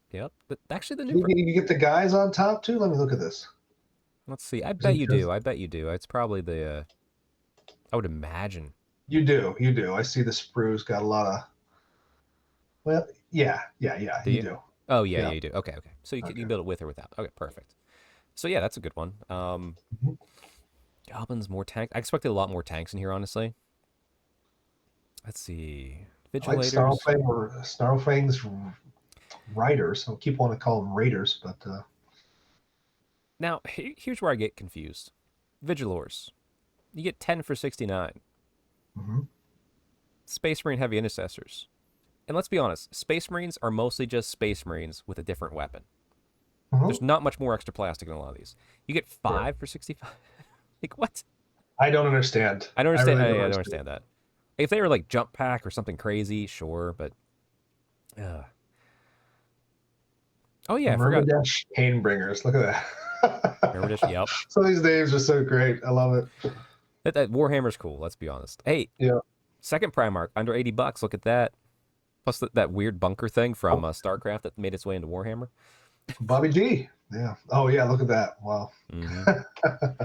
A: But actually, the new.
C: You get the guys on top too. Let me look at this.
A: Let's see. I bet you do. It's probably the. I would imagine.
C: You do. I see the sprues got a lot of. Well, yeah. You do.
A: Oh yeah, you do. Okay. So you can build it with or without. Okay, perfect. So yeah, that's a good one. Goblins, more tanks. I expected a lot more tanks in here, honestly. Let's see. Vigilators.
C: I like Snarlfang's Riders. I keep wanting to call them Raiders, but.
A: Now, here's where I get confused. Vigilors. You get 10 for 69.
C: Mm-hmm.
A: Space Marine Heavy Intercessors. And let's be honest, Space Marines are mostly just Space Marines with a different weapon.
C: Mm-hmm.
A: There's not much more extra plastic in a lot of these. You get 5 for 65. Like, what?
C: I don't understand.
A: I don't understand that. If they were like Jump Pack or something crazy, sure, but... Oh, yeah, I forgot.
C: Myrmidesh Painbringers. Look at that.
A: Myrmidesh, yep.
C: Some of these names are so great. I love it.
A: That Warhammer's cool, let's be honest. Hey,
C: yeah.
A: Second Primark, under $80. Look at that. Plus that weird bunker thing from StarCraft that made its way into Warhammer.
C: Bobby G. Yeah. Oh, yeah, look at that. Wow.
A: Mm-hmm.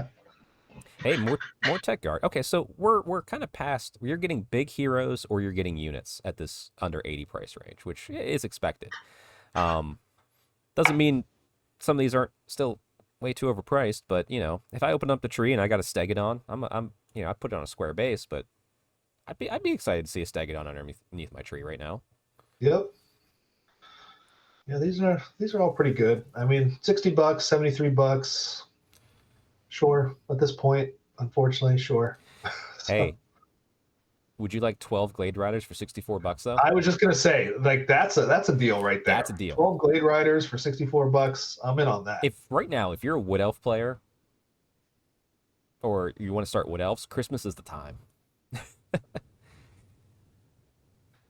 A: Hey, more tech guard. Okay, so we're kind of past. You're getting big heroes or you're getting units at this under 80 price range, which is expected. Doesn't mean some of these aren't still way too overpriced, but if I open up the tree and I got a Stegodon, I put it on a square base, but I'd be excited to see a Stegodon underneath my tree right now.
C: Yep. Yeah, these are all pretty good. I mean, $60, $73. Sure, at this point, unfortunately, sure. So,
A: hey, would you like 12 Glade Riders for $64 though?
C: I was just gonna say, like, that's a deal right there.
A: That's a deal.
C: 12 Glade Riders for $64. I'm in on that.
A: If you're a Wood Elf player, or you want to start Wood Elves, Christmas is the time.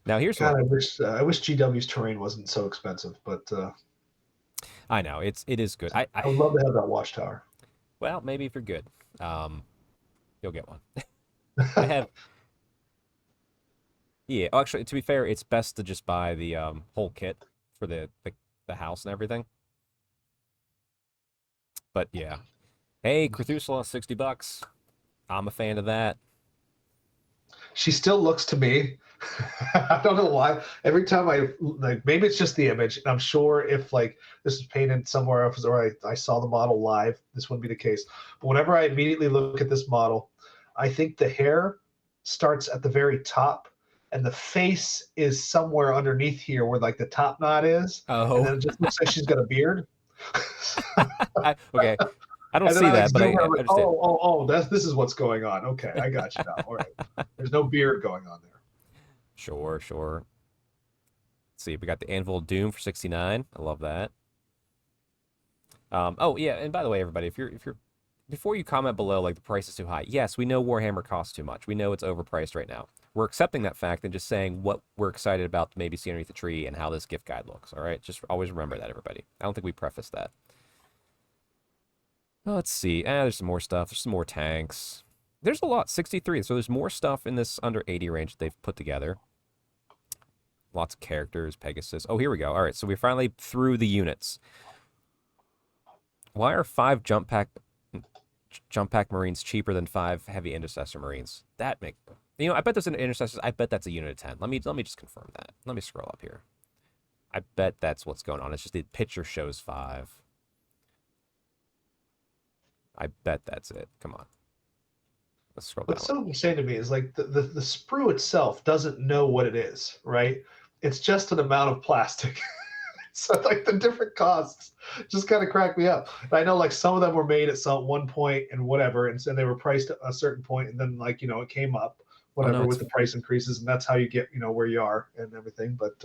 A: Now here's
C: God, I wish GW's terrain wasn't so expensive, but
A: I know it is good. I
C: would love to have that watchtower.
A: Well, maybe if you're good, you'll get one. I have. Yeah, actually, to be fair, it's best to just buy the whole kit for the house and everything. But yeah, hey, Cthulhu, $60. I'm a fan of that.
C: She still looks to me. I don't know why. Every time maybe it's just the image. And I'm sure if like this is painted somewhere else or I saw the model live, this wouldn't be the case. But whenever I immediately look at this model, I think the hair starts at the very top and the face is somewhere underneath here where like the top knot is.
A: Oh.
C: And then it just looks like she's got a beard.
A: Okay. I don't see that, but I understand.
C: This is what's going on. Okay, I got you now. All right. There's no beard going on there.
A: Sure. Let's see, we got the Anvil of Doom for $69. I love that. Oh yeah, and by the way, everybody, if you're before you comment below like the price is too high, yes, we know Warhammer costs too much. We know it's overpriced right now. We're accepting that fact and just saying what we're excited about to maybe see underneath the tree and how this gift guide looks. All right, just always remember that, everybody. I don't think we preface that. Well, let's see. There's some more stuff. There's some more tanks. There's a lot. 63. So there's more stuff in this under 80 range that they've put together. Lots of characters, Pegasus. Oh, here we go. All right, so we're finally through the units. Why are 5 jump pack Marines cheaper than 5 heavy intercessor Marines? I bet there's an intercessors. I bet that's a unit of 10. Let me just confirm that. Let me scroll up here. I bet that's what's going on. It's just the picture shows 5. I bet that's it. Come on. Let's scroll down.
C: What's so insane to me is like the sprue itself doesn't know what it is, right? It's just an amount of plastic. So like the different costs just kind of crack me up. And I know like some of them were made at some one point and whatever, and so they were priced at a certain point, and then like it came up whatever with the price increases, and that's how you get where you are and everything. But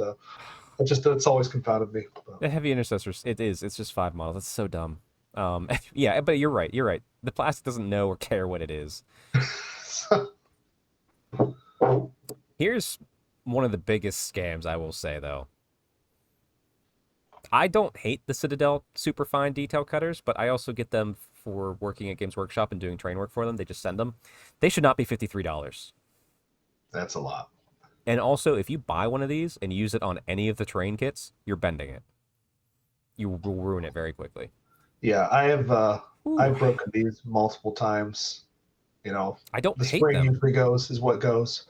C: it's always confounded me.
A: The heavy intercessors, it is. It's just 5 models. That's so dumb. Yeah, but you're right. You're right. The plastic doesn't know or care what it is. Here's one of the biggest scams I will say though. I don't hate the Citadel superfine detail cutters, but I also get them for working at Games Workshop and doing train work for them. They just send them. They should not be $53.
C: That's a lot.
A: And also, if you buy one of these and use it on any of the train kits, you're bending it. You will ruin it very quickly.
C: Yeah, I've broken these multiple times.
A: I don't
C: the
A: hate
C: spring
A: them.
C: usually is what goes.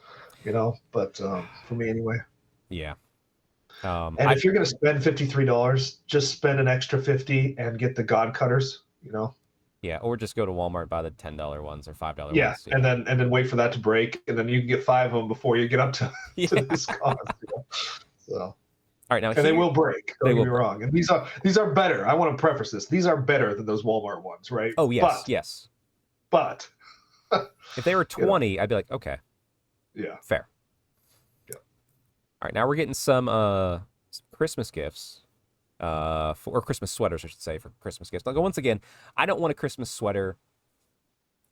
C: But for me anyway.
A: Yeah.
C: And if you're going to spend $53, just spend an extra $50 and get the God cutters.
A: Yeah, or just go to Walmart and buy the $10 ones or $5 ones.
C: Yeah, and then wait for that to break, and then you can get 5 of them before you get up to this cost. So. All
A: right, now
C: they will break. Don't get me wrong. And these are better. I want to preface this. These are better than those Walmart ones, right?
A: Oh yes, yes.
C: But
A: if they were 20, I'd be like, okay.
C: Yeah.
A: Fair.
C: Yeah.
A: All right, now we're getting some Christmas gifts. Or Christmas sweaters, I should say, for Christmas gifts. Now, once again, I don't want a Christmas sweater.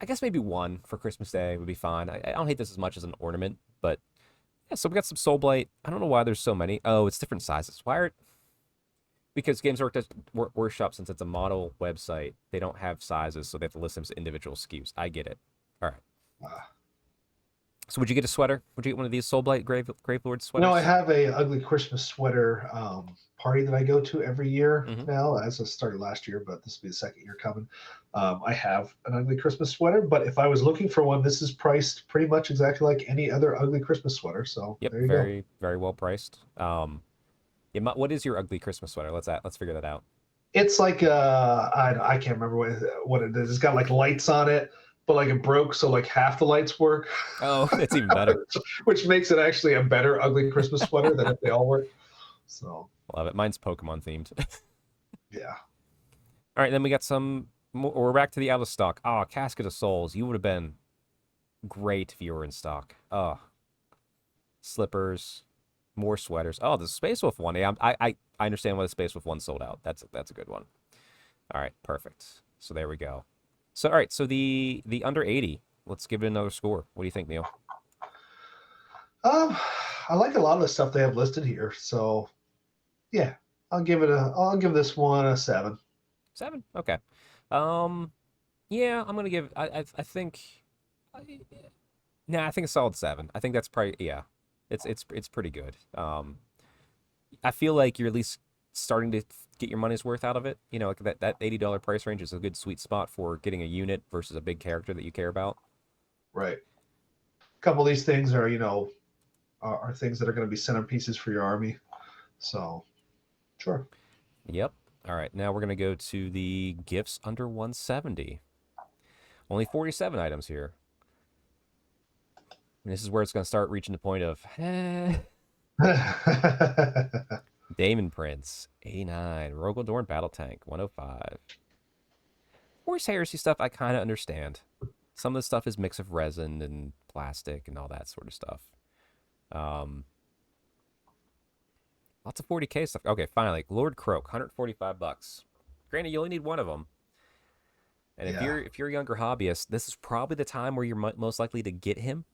A: I guess maybe one for Christmas Day would be fine. I don't hate this as much as an ornament, but yeah. So we got some Soulblight. I don't know why there's so many. Oh, it's different sizes. Because Games Workshop, since it's a model website, they don't have sizes, so they have to list them as individual SKUs. I get it. All right. So would you get a sweater? Would you get one of these Soulblight Gravelord sweaters?
C: No, I have a ugly Christmas sweater party that I go to every year now. As I started last year, but this will be the second year coming. I have an ugly Christmas sweater, but if I was looking for one, this is priced pretty much exactly like any other ugly Christmas sweater. So
A: yep,
C: there you
A: very,
C: go.
A: very well priced. What is your ugly Christmas sweater? Let's figure that out.
C: It's like I can't remember what it is. It's got like lights on it, but like it broke, so like half the lights work.
A: Oh, it's even better.
C: Which makes it actually a better ugly Christmas sweater than if they all work. So
A: love it. Mine's Pokemon themed.
C: Yeah.
A: All right, then we got some more. We're back to the out of stock. Casket of Souls. You would have been great if you were in stock. Slippers, more sweaters. Oh, the Space Wolf one. Yeah, I understand why the Space Wolf one sold out. That's a good one. All right, perfect. So there we go. So all right, so the under 80. Let's give it another score. What do you think, Neil?
C: I like a lot of the stuff they have listed here. So yeah, I'll give this one a 7.
A: 7? Okay. Yeah, I'm gonna give. I think. I think a solid 7. I think that's probably It's pretty good. I feel like you're at least starting to get your money's worth out of it. Like that $80 price range is a good sweet spot for getting a unit versus a big character that you care about.
C: Right. A couple of these things are are things that are going to be centerpieces for your army. So, sure.
A: Yep. All right. Now we're going to go to the gifts under 170. Only 47 items here. And this is where it's going to start reaching the point of, Daemon Prince, 89. Rogaldorn Battle Tank, 105. Horse Heresy stuff, I kind of understand. Some of the stuff is mix of resin and plastic and all that sort of stuff. Lots of 40K stuff. Okay, finally, Lord Croak, $145. Granted, you only need one of them. And if you're a younger hobbyist, this is probably the time where you're most likely to get him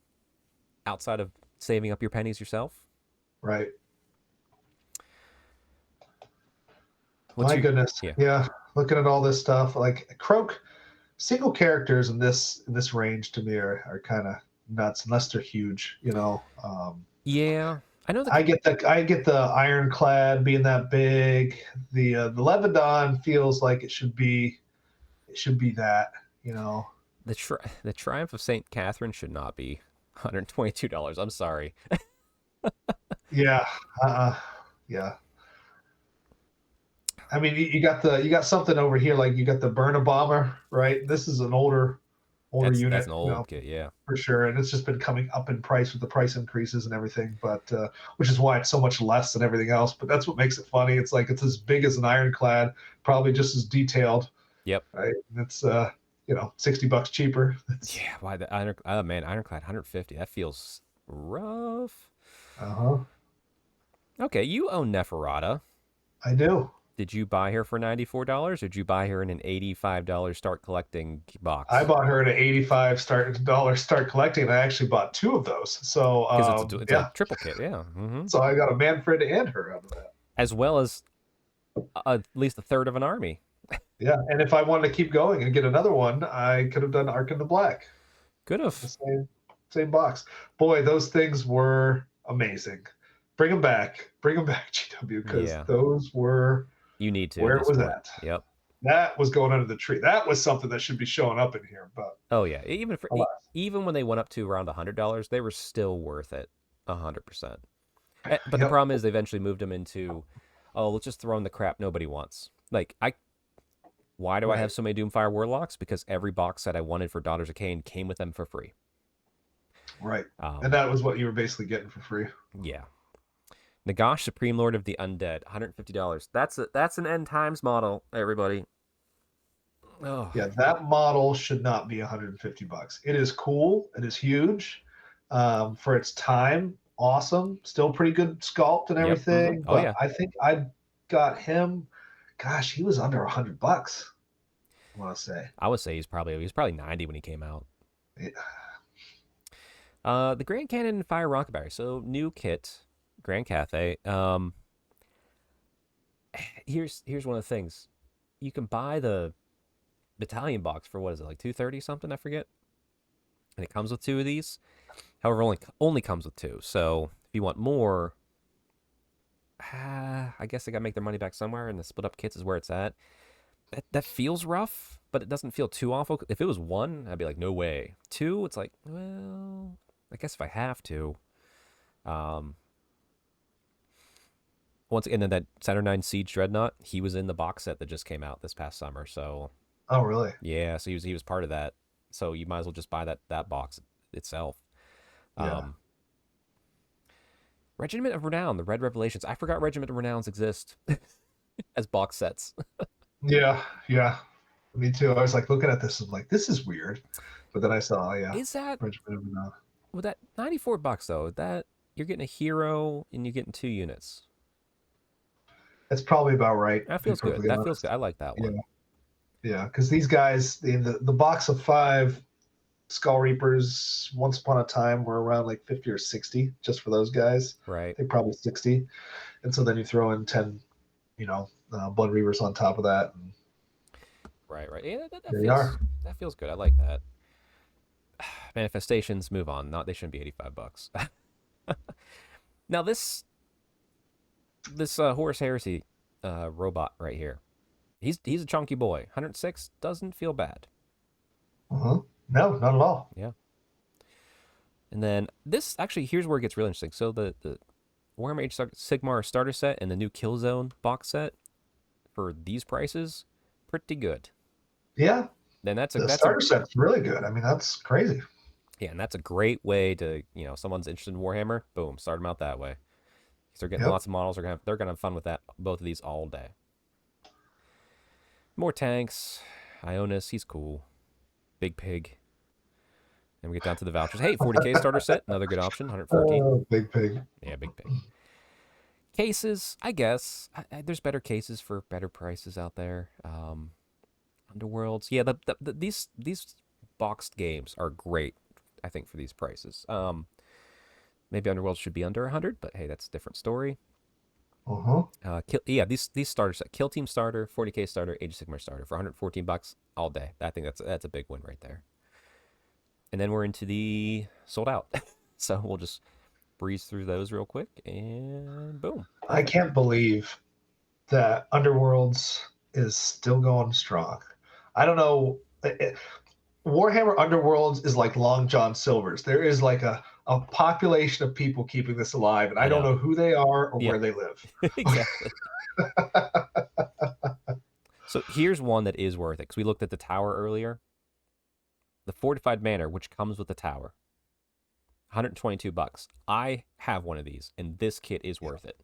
A: outside of saving up your pennies yourself.
C: Right. My goodness. Yeah. Looking at all this stuff, like Croak, single characters in this range to me are kind of nuts unless they're huge,
A: Yeah. I know
C: I get the ironclad being that big. The Leviathan feels like it should be that,
A: The Triumph of St. Catherine should not be $122. I'm sorry.
C: Yeah. Yeah. I mean, you got something over here, like you got the Burner Bomber, right? This is an older
A: That's
C: unit,
A: an old kit, yeah.
C: for sure, and it's just been coming up in price with the price increases and everything. But which is why it's so much less than everything else. But that's what makes it funny. It's like it's as big as an ironclad, probably just as detailed,
A: Yep.
C: right? And it's $60 cheaper.
A: Yeah, why the man, Ironclad 150. That feels rough.
C: Uh-huh.
A: Okay, you own Neferata.
C: I do.
A: Did you buy her for $94 or did you buy her in an $85 start collecting box?
C: I bought her at an $85 start collecting, and I actually bought two of those. So
A: Because it's a triple kit, yeah.
C: So I got a Manfred and her out of that.
A: As well as at least a third of an army.
C: Yeah, and if I wanted to keep going and get another one, I could have done Ark in the Black.
A: Could
C: The
A: have.
C: same box. Boy, those things were amazing. Bring them back, GW, because
A: Yeah.
C: those were
A: You need to.
C: where it was at.
A: Yep.
C: That was going under the tree. That was something that should be showing up in here. But
A: Oh yeah,
C: alas.
A: even when they went up to around $100, they were still worth it, 100%. But the
C: Yep.
A: problem is they eventually moved them into, oh, let's just throw in the crap nobody wants. Like why do I have so many Doomfire Warlocks? Because every box set I wanted for Daughters of Cain came with them for free.
C: Right, and that was what you were basically getting for free.
A: Yeah. Nagash, Supreme Lord of the Undead, $150. That's an end times model, everybody. Oh.
C: Yeah, that model should not be $150. It is cool. It is huge for its time. Awesome. Still pretty good sculpt and
A: Yep,
C: everything.
A: Oh,
C: But
A: yeah.
C: I think I got him. Gosh, he was under $100. I want to say.
A: I would say he's probably 90 when he came out.
C: Yeah.
A: The Grand Cannon and Fire Rocketberry. So new kit, Grand Cathay. Here's one of the things. You can buy the battalion box for what is it, like 230 something? I forget. And it comes with two of these. However, only comes with two. So if you want more, I guess they gotta make their money back somewhere, and the split up kits is where it's at. That feels rough, but it doesn't feel too awful. If it was one, I'd be like, no way. Two, it's like, well, I guess if I have to. Once again, then that Saturnine Siege Dreadnought, he was in the box set that just came out this past summer. So
C: Oh, really?
A: yeah, so he was part of that. So you might as well just buy that box itself.
C: Yeah.
A: Regiment of Renown, the Red Revelations. I forgot Regiment of Renowns exist as box sets.
C: Yeah. Me too. I was like looking at this and like, this is weird. But then I saw,
A: Is that
C: Regiment of Renown.
A: with that $94 though? That you're getting a hero and you're getting 2 units.
C: That's probably about right.
A: That feels good. That feels good. I like that one.
C: Yeah, because these guys, the box of 5 Skull Reapers, once upon a time, were around like 50 or 60 just for those guys.
A: Right.
C: I think probably 60. And so then you throw in 10, Blood Reavers on top of that. And
A: Right. Yeah, that feels good. I like that. Manifestations, move on. They shouldn't be $85. Now this Horus Heresy robot right here. He's a chunky boy. 106 doesn't feel bad.
C: No, not at all.
A: Yeah. And then this actually, here's where it gets really interesting. So the Warhammer Age Sigmar starter set and the new Killzone box set for these prices, pretty good.
C: Yeah.
A: Then
C: the starter set's really good. I mean, that's crazy.
A: Yeah, and that's a great way to, someone's interested in Warhammer, boom, start them out that way. Because they're getting lots of models. They're gonna have fun with that. Both of these all day. More tanks. Ionis, he's cool. Big Pig. And we get down to the vouchers. Hey, 40k starter set, another good option, 114.
C: Oh, Big Pig.
A: Yeah, Big Pig. Cases, I guess. There's better cases for better prices out there. Underworlds, yeah. These boxed games are great, I think, for these prices. Maybe Underworld should be under 100, but hey, that's a different story. These starter set, Kill Team starter, 40k starter, Age of Sigmar starter for $114 all day. I think that's a big win right there. And then we're into the sold out, so we'll just breeze through those real quick and boom.
C: I can't believe that Underworlds is still going strong. I don't know. Warhammer Underworlds is like Long John Silver's. There is like a population of people keeping this alive, and I don't know who they are or
A: Yeah.
C: where they live.
A: Exactly. So here's one that is worth it, because we looked at the tower earlier. The Fortified Manor, which comes with the tower, $122. I have one of these, and this kit is worth it.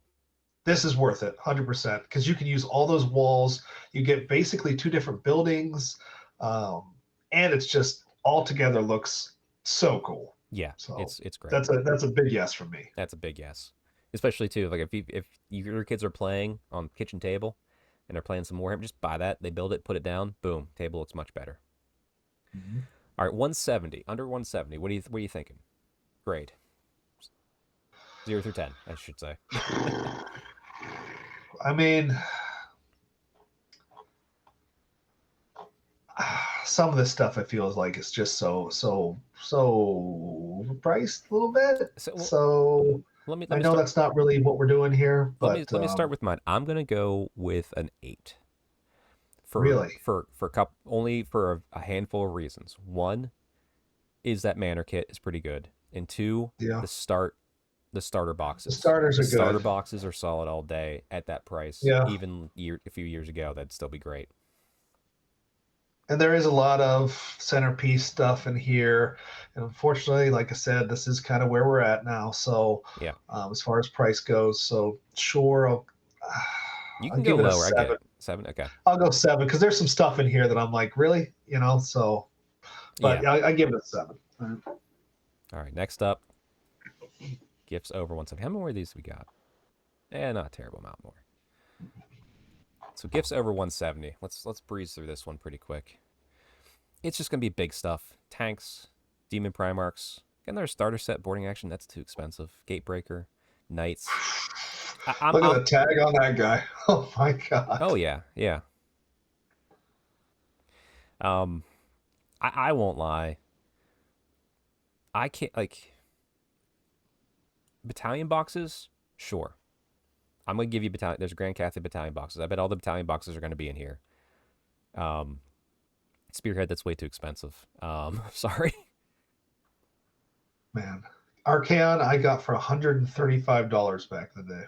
C: This is worth it, 100%, because you can use all those walls. You get basically 2 different buildings, and it's just all together looks so cool.
A: Yeah,
C: So
A: it's great.
C: That's a big yes from me.
A: That's a big yes, especially too like if your kids are playing on the kitchen table and they're playing some Warhammer, just buy that. They build it, put it down, boom, table looks much better.
C: Mm-hmm.
A: All right, 170, under 170. What are you thinking? Grade 0 through 10, I should say.
C: I mean, some of this stuff I feel is like it's just so overpriced a little bit. So
A: let me
C: I know
A: start,
C: that's not really what we're doing here, but
A: let me start with mine. I'm gonna go with an 8.
C: Really?
A: Only for a handful of reasons. One is that Manor kit is pretty good, and 2,
C: yeah,
A: the starter boxes.
C: the starters are good.
A: Starter boxes are solid all day at that price.
C: Yeah.
A: Even a few years ago, that'd still be great.
C: And there is a lot of centerpiece stuff in here. And unfortunately, like I said, this is kind of where we're at now. So
A: yeah,
C: as far as price goes, so sure,
A: you can go lower. I get it. 7. Okay.
C: I'll go 7 because there's some stuff in here that I'm like, really, so. But yeah. I give it a 7.
A: All right. Next up, gifts over 170. How many more of these we got? Not a terrible amount more. So gifts over 170. Let's breeze through this one pretty quick. It's just gonna be big stuff. Tanks, Demon Primarchs. And there's starter set boarding action. That's too expensive. Gatebreaker, Knights.
C: Look at the tag on that guy. Oh my god.
A: Oh yeah. I won't lie. I can't battalion boxes. Sure. I'm gonna give you battalion. There's Grand Cathay battalion boxes. I bet all the battalion boxes are gonna be in here. Spearhead, that's way too expensive. Sorry.
C: Man, Archaon I got for $135 back in the day.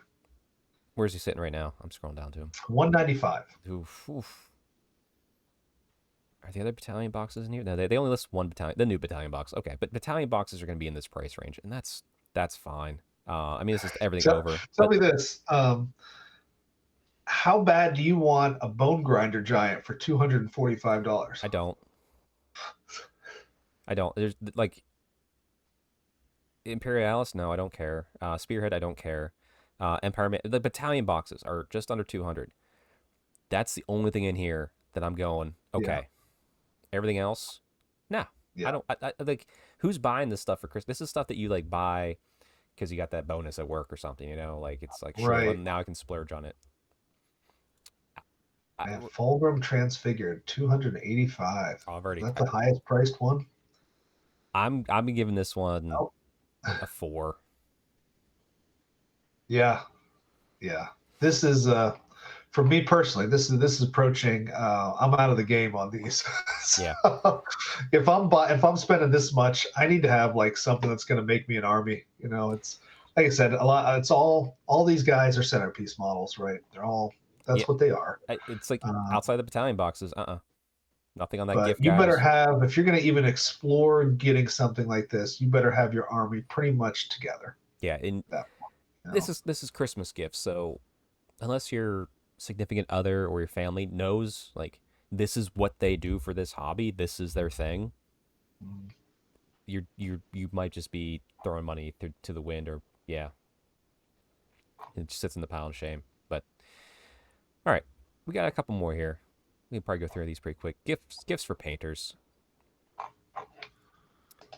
A: Where's he sitting right now? I'm scrolling down to him.
C: $195.
A: Oof. Are the other battalion boxes in here? No, they only list one battalion. The new battalion box. Okay, but battalion boxes are gonna be in this price range, and that's fine. I mean, it's just everything over.
C: Tell me this. How bad do you want a bone grinder giant for $245?
A: I don't. There's like Imperialis. No, I don't care. Spearhead, I don't care. Empire. The battalion boxes are just under 200. That's the only thing in here that I'm going. Okay. Yeah. Everything else, nah. Yeah. I don't. I like. Who's buying this stuff for Christmas? This is stuff that you like buy because you got that bonus at work or something, like it's like, sure, right. Now I can splurge on it.
C: Man, Fulgrim Transfigured, $285.
A: I've already.
C: That's the highest priced one.
A: I'm giving this one a 4.
C: Yeah. This is for me personally. This is approaching. I'm out of the game on these. So
A: yeah.
C: If I'm spending this much, I need to have like something that's going to make me an army. It's like I said, a lot. It's all these guys are centerpiece models, right? They're all. That's what they are.
A: It's like outside the battalion boxes. Nothing on that gift.
C: You better have, if you're going to even explore getting something like this, you better have your army pretty much together.
A: Yeah, and this is Christmas gifts. So unless your significant other or your family knows like this is what they do for this hobby, this is their thing, you might just be throwing money to the wind, or it just sits in the pile of shame. But all right, we got a couple more here. We can probably go through these pretty quick. Gifts for painters.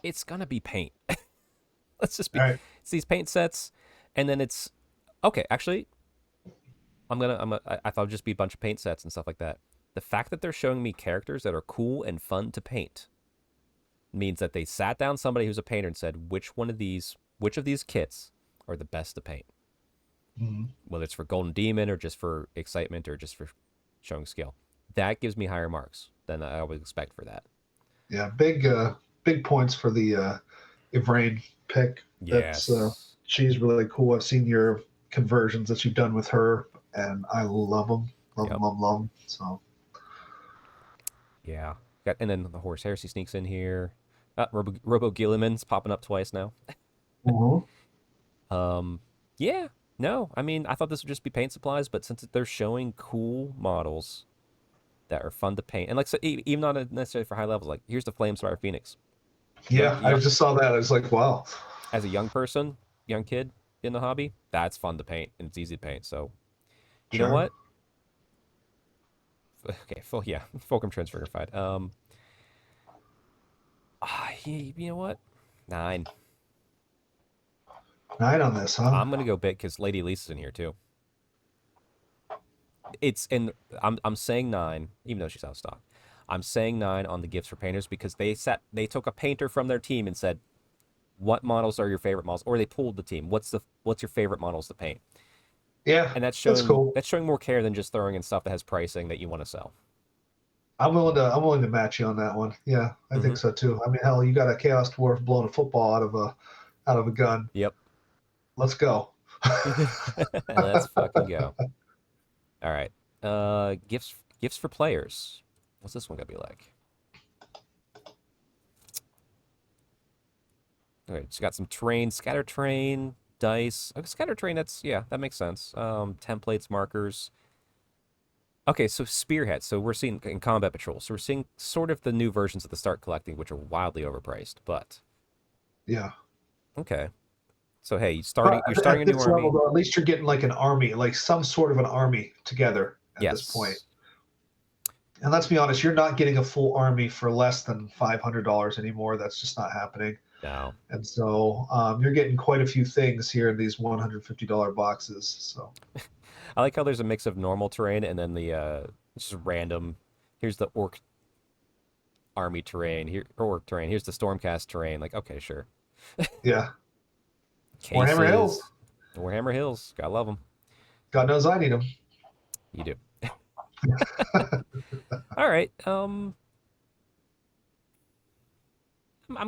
A: It's gonna be paint. Let's just be. Right. It's these paint sets, and then it's okay. Actually, I thought it'd just be a bunch of paint sets and stuff like that. The fact that they're showing me characters that are cool and fun to paint means that they sat down somebody who's a painter and said, which of these kits are the best to paint? Mm-hmm. Whether it's for Golden Demon or just for excitement or just for showing skill. That gives me higher marks than I would expect for that.
C: Yeah, big points for the Ivrain pick. That's
A: Yes.
C: she's really cool. I've seen your conversions that you've done with her, and I love them, love them,
A: Yep.
C: love 'em, love 'em. So
A: Yeah. And then the horse heresy sneaks in here. Robo Gilliman's popping up twice now.
C: mhm.
A: Um, yeah. No, I mean, I thought this would just be paint supplies, but since they're showing cool models that are fun to paint, and like so, even not necessarily for high levels, like here's the Flamespire Phoenix. Young,
C: Yeah, I just saw that. I was like, wow.
A: as a young person, young kid in the hobby, that's fun to paint and it's easy to paint. So, you know
C: Sure.
A: what? Okay, yeah, Fulcrum Transfigurified. You know what? 9.
C: 9 on this, huh?
A: I'm gonna go big because Lady Lisa's in here too. It's and I'm saying 9, even though she's out of stock. I'm saying 9 on the gifts for painters because they took a painter from their team and said, "What models are your favorite models?" Or they pulled the team. What's your favorite models to paint?
C: Yeah,
A: And
C: that's cool.
A: that's showing more care than just throwing in stuff that has pricing that you want to sell.
C: I'm willing to match you on that one. Yeah, I
A: Mm-hmm.
C: think so too. I mean, hell, you got a Chaos Dwarf blowing a football out of a gun.
A: Yep.
C: Let's go.
A: Let's fucking go. All right. Gifts for players. What's this one gonna be like? All right, it's got some terrain, scatter terrain, dice. Okay, scatter terrain. That makes sense. Templates, markers. Okay, so spearhead. So we're seeing in combat patrol. So we're seeing sort of the new versions of the start collecting, which are wildly overpriced. But
C: Yeah.
A: okay. So hey,
C: But
A: you're starting
C: at
A: a new
C: this level,
A: army.
C: though, at least you're getting like an army, like some sort of an army together at this point.
A: Yes.
C: And let's be honest, you're not getting a full army for less than $500 anymore. That's just not happening.
A: No.
C: And so you're getting quite a few things here in these $150 boxes. So
A: I like how there's a mix of normal terrain and then the just random. Here's the orc army terrain. Orc terrain. Here's the stormcast terrain. Like, okay, sure.
C: yeah, Warhammer Hills.
A: Cases. Warhammer Hills. Gotta love them.
C: God knows I need them.
A: You do. All right. I'm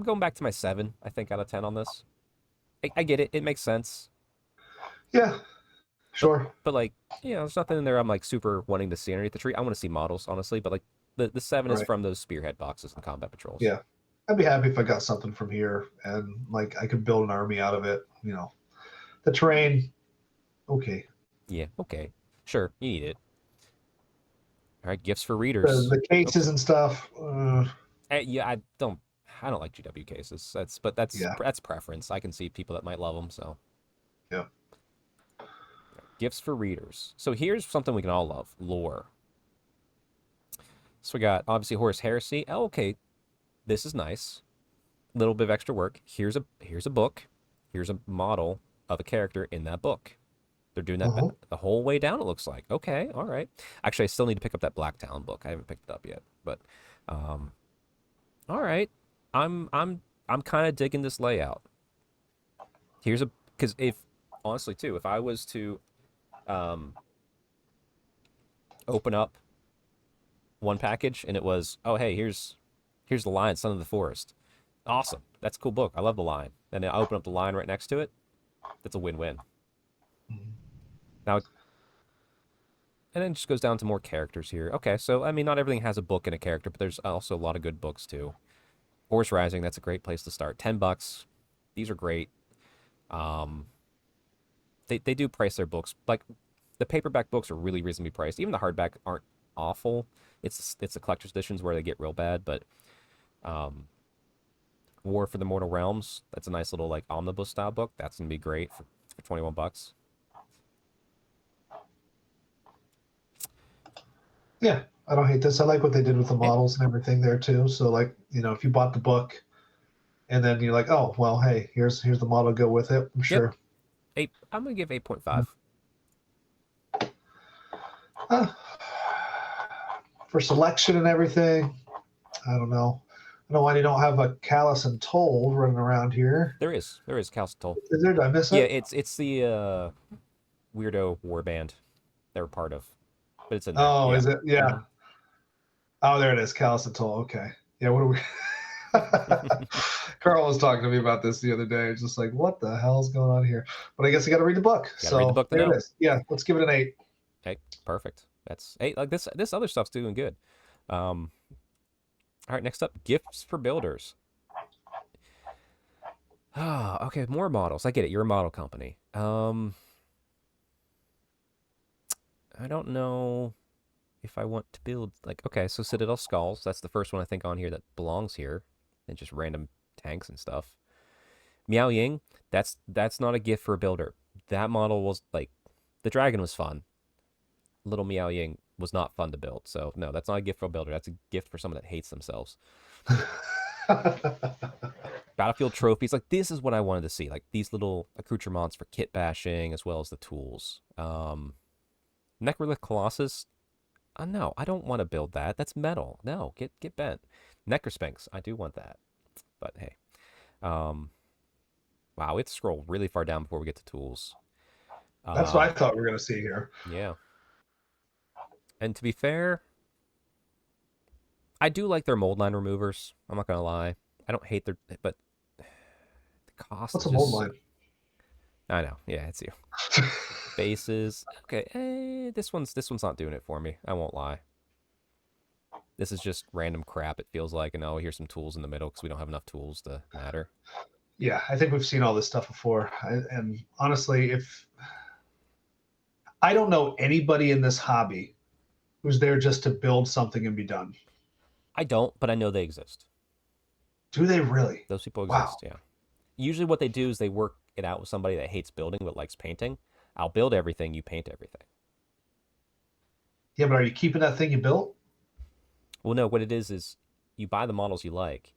A: going back to my 7. I think out of 10 on this. I get it. It makes sense.
C: Yeah, sure.
A: But like, there's nothing in there I'm like super wanting to see underneath the tree. I want to see models, honestly. But like, the 7 is
C: Right.
A: from those spearhead boxes and combat patrols.
C: Yeah, I'd be happy if I got something from here and like I could build an army out of it. The terrain. Okay.
A: Yeah. Okay. Sure. You need it. All right. Gifts for
C: The,
A: readers.
C: the cases and stuff.
A: Yeah. I don't like GW cases.
C: Yeah.
A: That's preference. I can see people that might love them. So
C: Yeah.
A: gifts for readers. So here's something we can all love: lore. So we got obviously Horus Heresy. Oh, okay, this is nice. Little bit of extra work. Here's a book. Here's a model of a character in that book. They're doing that
C: Uh-huh.
A: the whole way down. It looks like okay, all right. Actually, I still need to pick up that Black Talon book. I haven't picked it up yet, but all right. I'm kind of digging this layout. Because if honestly too, if I was to open up one package and it was, oh hey, here's the Lion, Son of the Forest. Awesome. That's a cool book. I love the Lion. And then I open up the Lion right next to it. That's a win-win. Now, and then it just goes down to more characters here. Okay, so I mean, not everything has a book and a character, but there's also a lot of good books too. Horse Rising, that's a great place to start. $10. These are great. They do price their books like the paperback books are really reasonably priced. Even the hardback aren't awful. It's the collector's editions where they get real bad, but War for the Mortal Realms, that's a nice little like omnibus style book. That's gonna be great for $21.
C: Yeah, I don't hate this. I like what they did with the models and everything there too. So like, if you bought the book and then you're like, oh well, hey, here's the model to go with it. I'm sure.
A: I'm gonna give 8.5.
C: For selection and everything, I don't know. I don't know why you don't have a Callus and Toll running around here.
A: There is Calcitol.
C: Is there? Did I miss
A: Yeah,
C: it?
A: it's the weirdo war band they were part of, but it's in there.
C: Oh,
A: Yeah.
C: is it? Yeah. Oh, there it is. Callus and Toll. Okay. Yeah. What are we? Carl was talking to me about this the other day. It's just like, what the hell's going on here? But I guess I got to read the book.
A: Gotta read the book to
C: there
A: know.
C: it is. Yeah, let's give it an 8.
A: Hey, perfect. That's hey, like this other stuff's doing good. All right, next up, gifts for builders. Ah, okay, more models. I get it. You're a model company. I don't know if I want to build like okay, so Citadel Skulls. That's the first one I think on here that belongs here, and just random tanks and stuff. Miao Ying. That's not a gift for a builder. That model was like the dragon was fun. Little Miao Ying was not fun to build. So no, that's not a gift for a builder. That's a gift for someone that hates themselves. Battlefield trophies, like this is what I wanted to see. Like these little accoutrements for kit bashing as well as the tools. Necrolith Colossus. No, I don't want to build that. That's metal. No, get bent. Necrosphinx, I do want that. But hey. Wow, we have to scroll really far down before we get to tools.
C: That's what I thought we were going to see here.
A: Yeah. And to be fair, I do like their mold line removers. I'm not going to lie. I don't hate their, but the cost
C: What's
A: is
C: a mold
A: just...
C: line?
A: I know. Yeah, it's you. Bases. Okay. This one's not doing it for me. I won't lie. This is just random crap, it feels like. And oh, here's some tools in the middle because we don't have enough tools to matter.
C: Yeah, I think we've seen all this stuff before. And honestly, if I don't know anybody in this hobby who's there just to build something and be done.
A: I don't, but I know they exist.
C: Do they really?
A: Those people
C: Wow.
A: exist, yeah. Usually what they do is they work it out with somebody that hates building but likes painting. I'll build everything, you paint everything.
C: Yeah, but are you keeping that thing you built?
A: Well, no, what it is you buy the models you like.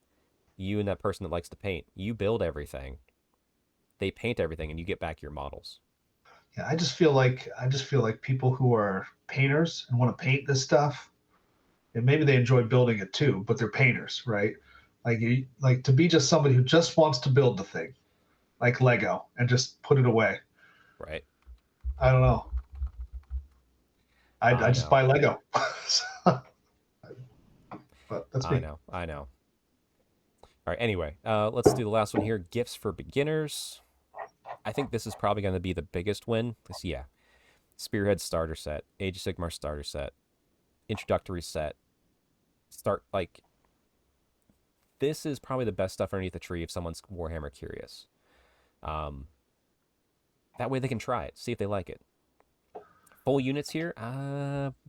A: You and that person that likes to paint, you build everything. They paint everything and you get back your models.
C: Yeah, I just feel like people who are painters and want to paint this stuff, and maybe they enjoy building it too, but they're painters, right? Like to be just somebody who just wants to build the thing, like Lego, and just put it away.
A: Right.
C: I don't know. I just buy Lego. But that's me.
A: I know. All right, anyway, let's do the last one here. Gifts for beginners. I think this is probably going to be the biggest win. Because, yeah, Spearhead starter set, Age of Sigmar starter set, introductory set. This is probably the best stuff underneath the tree if someone's Warhammer curious. That way they can try it, see if they like it. Full units here,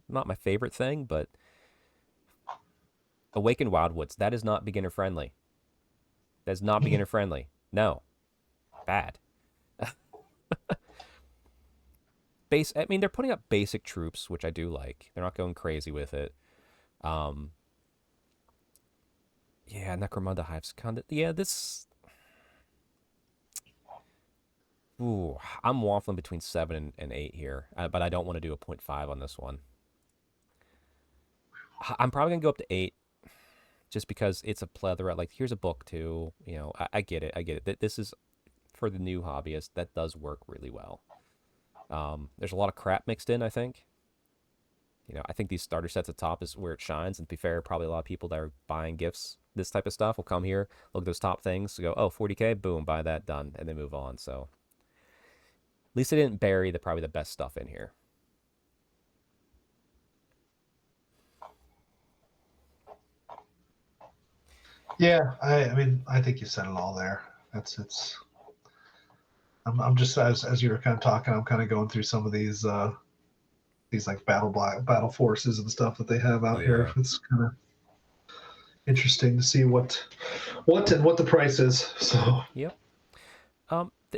A: not my favorite thing, but Awakened Wildwoods, that is not beginner friendly. That is not beginner friendly. No. Bad. I mean, they're putting up basic troops, which I do like. They're not going crazy with it. Yeah, Necromunda Hives. Yeah, this... Ooh, I'm waffling between 7 and 8 here, but I don't want to do a 0.5 on this one. I'm probably going to go up to 8, just because it's a plethora. Like, here's a book, too. You know, I get it. This is, for the new hobbyist, that does work really well. There's a lot of crap mixed in, I think. You know, I think these starter sets at the top is where it shines. And to be fair, probably a lot of people that are buying gifts, this type of stuff, will come here, look at those top things, go, oh, 40K, boom, buy that, done, and then move on. So, at least they didn't bury probably the best stuff in here.
C: Yeah, I mean, I think you said it all there. I'm just as you were kind of talking, I'm kind of going through some of these like battle forces and stuff that they have out here. It's kind of interesting to see what the price is. So
A: yep.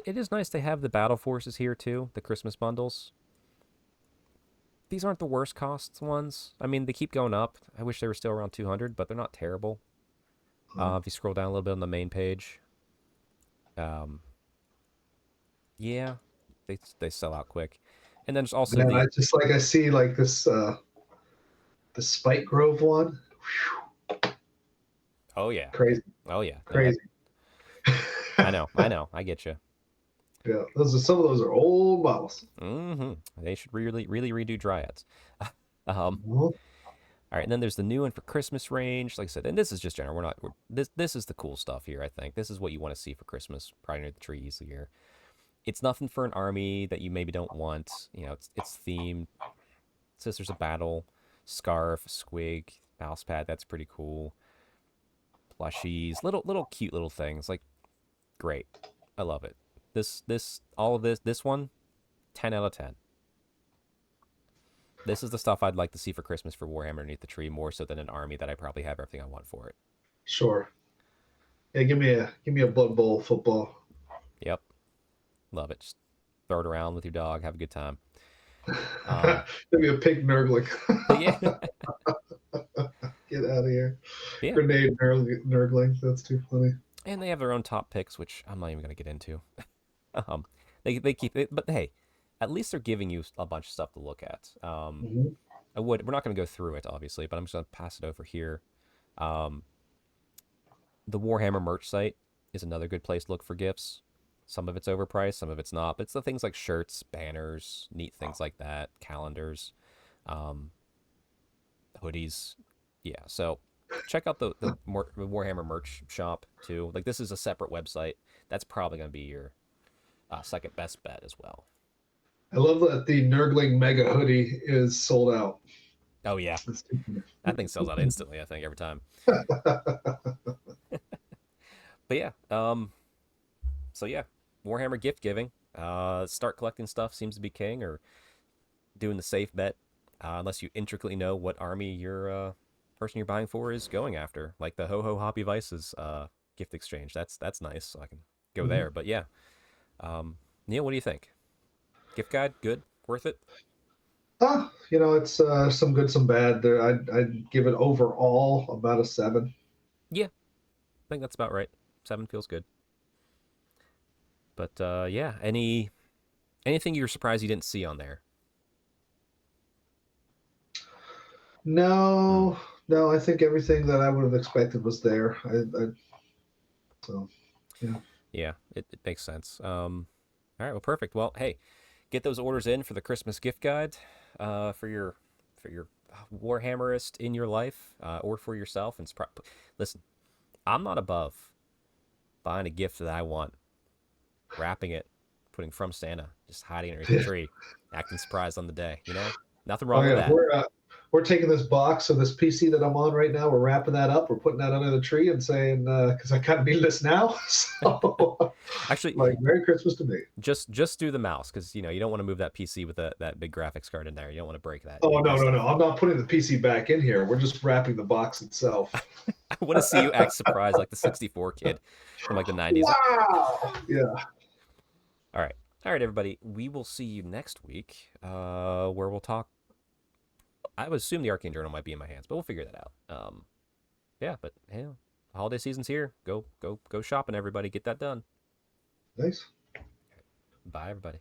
A: It is nice to have the battle forces here too, the Christmas bundles. These aren't the worst cost ones. I mean, they keep going up. I wish they were still around 200, but they're not terrible. If you scroll down a little bit on the main page, yeah, they sell out quick. And then there's also
C: I see like this the Spike Grove one. Whew.
A: Oh yeah,
C: crazy.
A: Oh yeah,
C: crazy.
A: I know, I get you.
C: Yeah, some of those are old models.
A: Mm-hmm. They should really redo Dryads. All right, and then there's the new one for Christmas range. Like I said, and this is just general. This is the cool stuff here. I think this is what you want to see for Christmas, probably near the tree easily here. It's nothing for an army that you maybe don't want. You know, it's themed. It says there's a battle, scarf, squig, mouse pad. That's pretty cool. Plushies, little cute little things. Like great, I love it. All of this one, 10 out of 10. This is the stuff I'd like to see for Christmas for Warhammer underneath the tree, more so than an army that I probably have everything I want for it.
C: Sure. Yeah, give me a Blood Bowl football.
A: Yep, love it. Just throw it around with your dog, have a good time.
C: Give me a pink Nurgling.
A: Yeah,
C: Get out of here.
A: yeah.
C: Grenade Nurgling. That's too funny.
A: And they have their own top picks, which I'm not even going to get into. They keep it, but hey, at least they're giving you a bunch of stuff to look at.
C: Mhm.
A: We're not going to go through it, obviously, but I'm just going to pass it over here. The Warhammer merch site is another good place to look for gifts. Some of it's overpriced, some of it's not. But it's the things like shirts, banners, neat things like that, calendars, hoodies. Yeah, so check out the Warhammer merch shop too. Like this is a separate website. That's probably going to be your second best bet as well.
C: I love that the Nurgling Mega hoodie is sold out.
A: Oh yeah, that thing sells out instantly. I think every time. But yeah, so yeah, Warhammer gift giving. Start collecting stuff seems to be king, or doing the safe bet, unless you intricately know what army your person you're buying for is going after, like the Ho Ho Hoppy Vices gift exchange. That's nice. So I can go there. But yeah, Neil, what do you think? Gift guide, good, worth it?
C: It's some good, some bad. There, I'd give it overall about a 7.
A: Yeah, I think that's about right. 7 feels good. But yeah, anything you were surprised you didn't see on there?
C: No, no, I think everything that I would have expected was there. So, yeah.
A: Yeah, it makes sense. All right, well, perfect. Well, hey, get those orders in for the Christmas gift guide, for your Warhammerist in your life, or for yourself. And listen, I'm not above buying a gift that I want, wrapping it, putting from Santa, just hiding it underneath the tree, acting surprised on the day. You know, nothing wrong with that.
C: We're taking this box of this PC that I'm on right now. We're wrapping that up. We're putting that under the tree and saying, because I kind of need this now. So,
A: actually,
C: like, Merry Christmas to me.
A: Just do the mouse, because you don't want to move that PC with that big graphics card in there. You don't want to break that.
C: Oh no. I'm not putting the PC back in here. We're just wrapping the box itself.
A: I want to see you act surprised like the 64 kid from like the 90s.
C: Wow. Yeah.
A: All right, everybody. We will see you next week, where we'll talk. I would assume the Arcane Journal might be in my hands, but we'll figure that out. Yeah, but holiday season's here. Go shopping, everybody. Get that done.
C: Thanks.
A: Bye, everybody.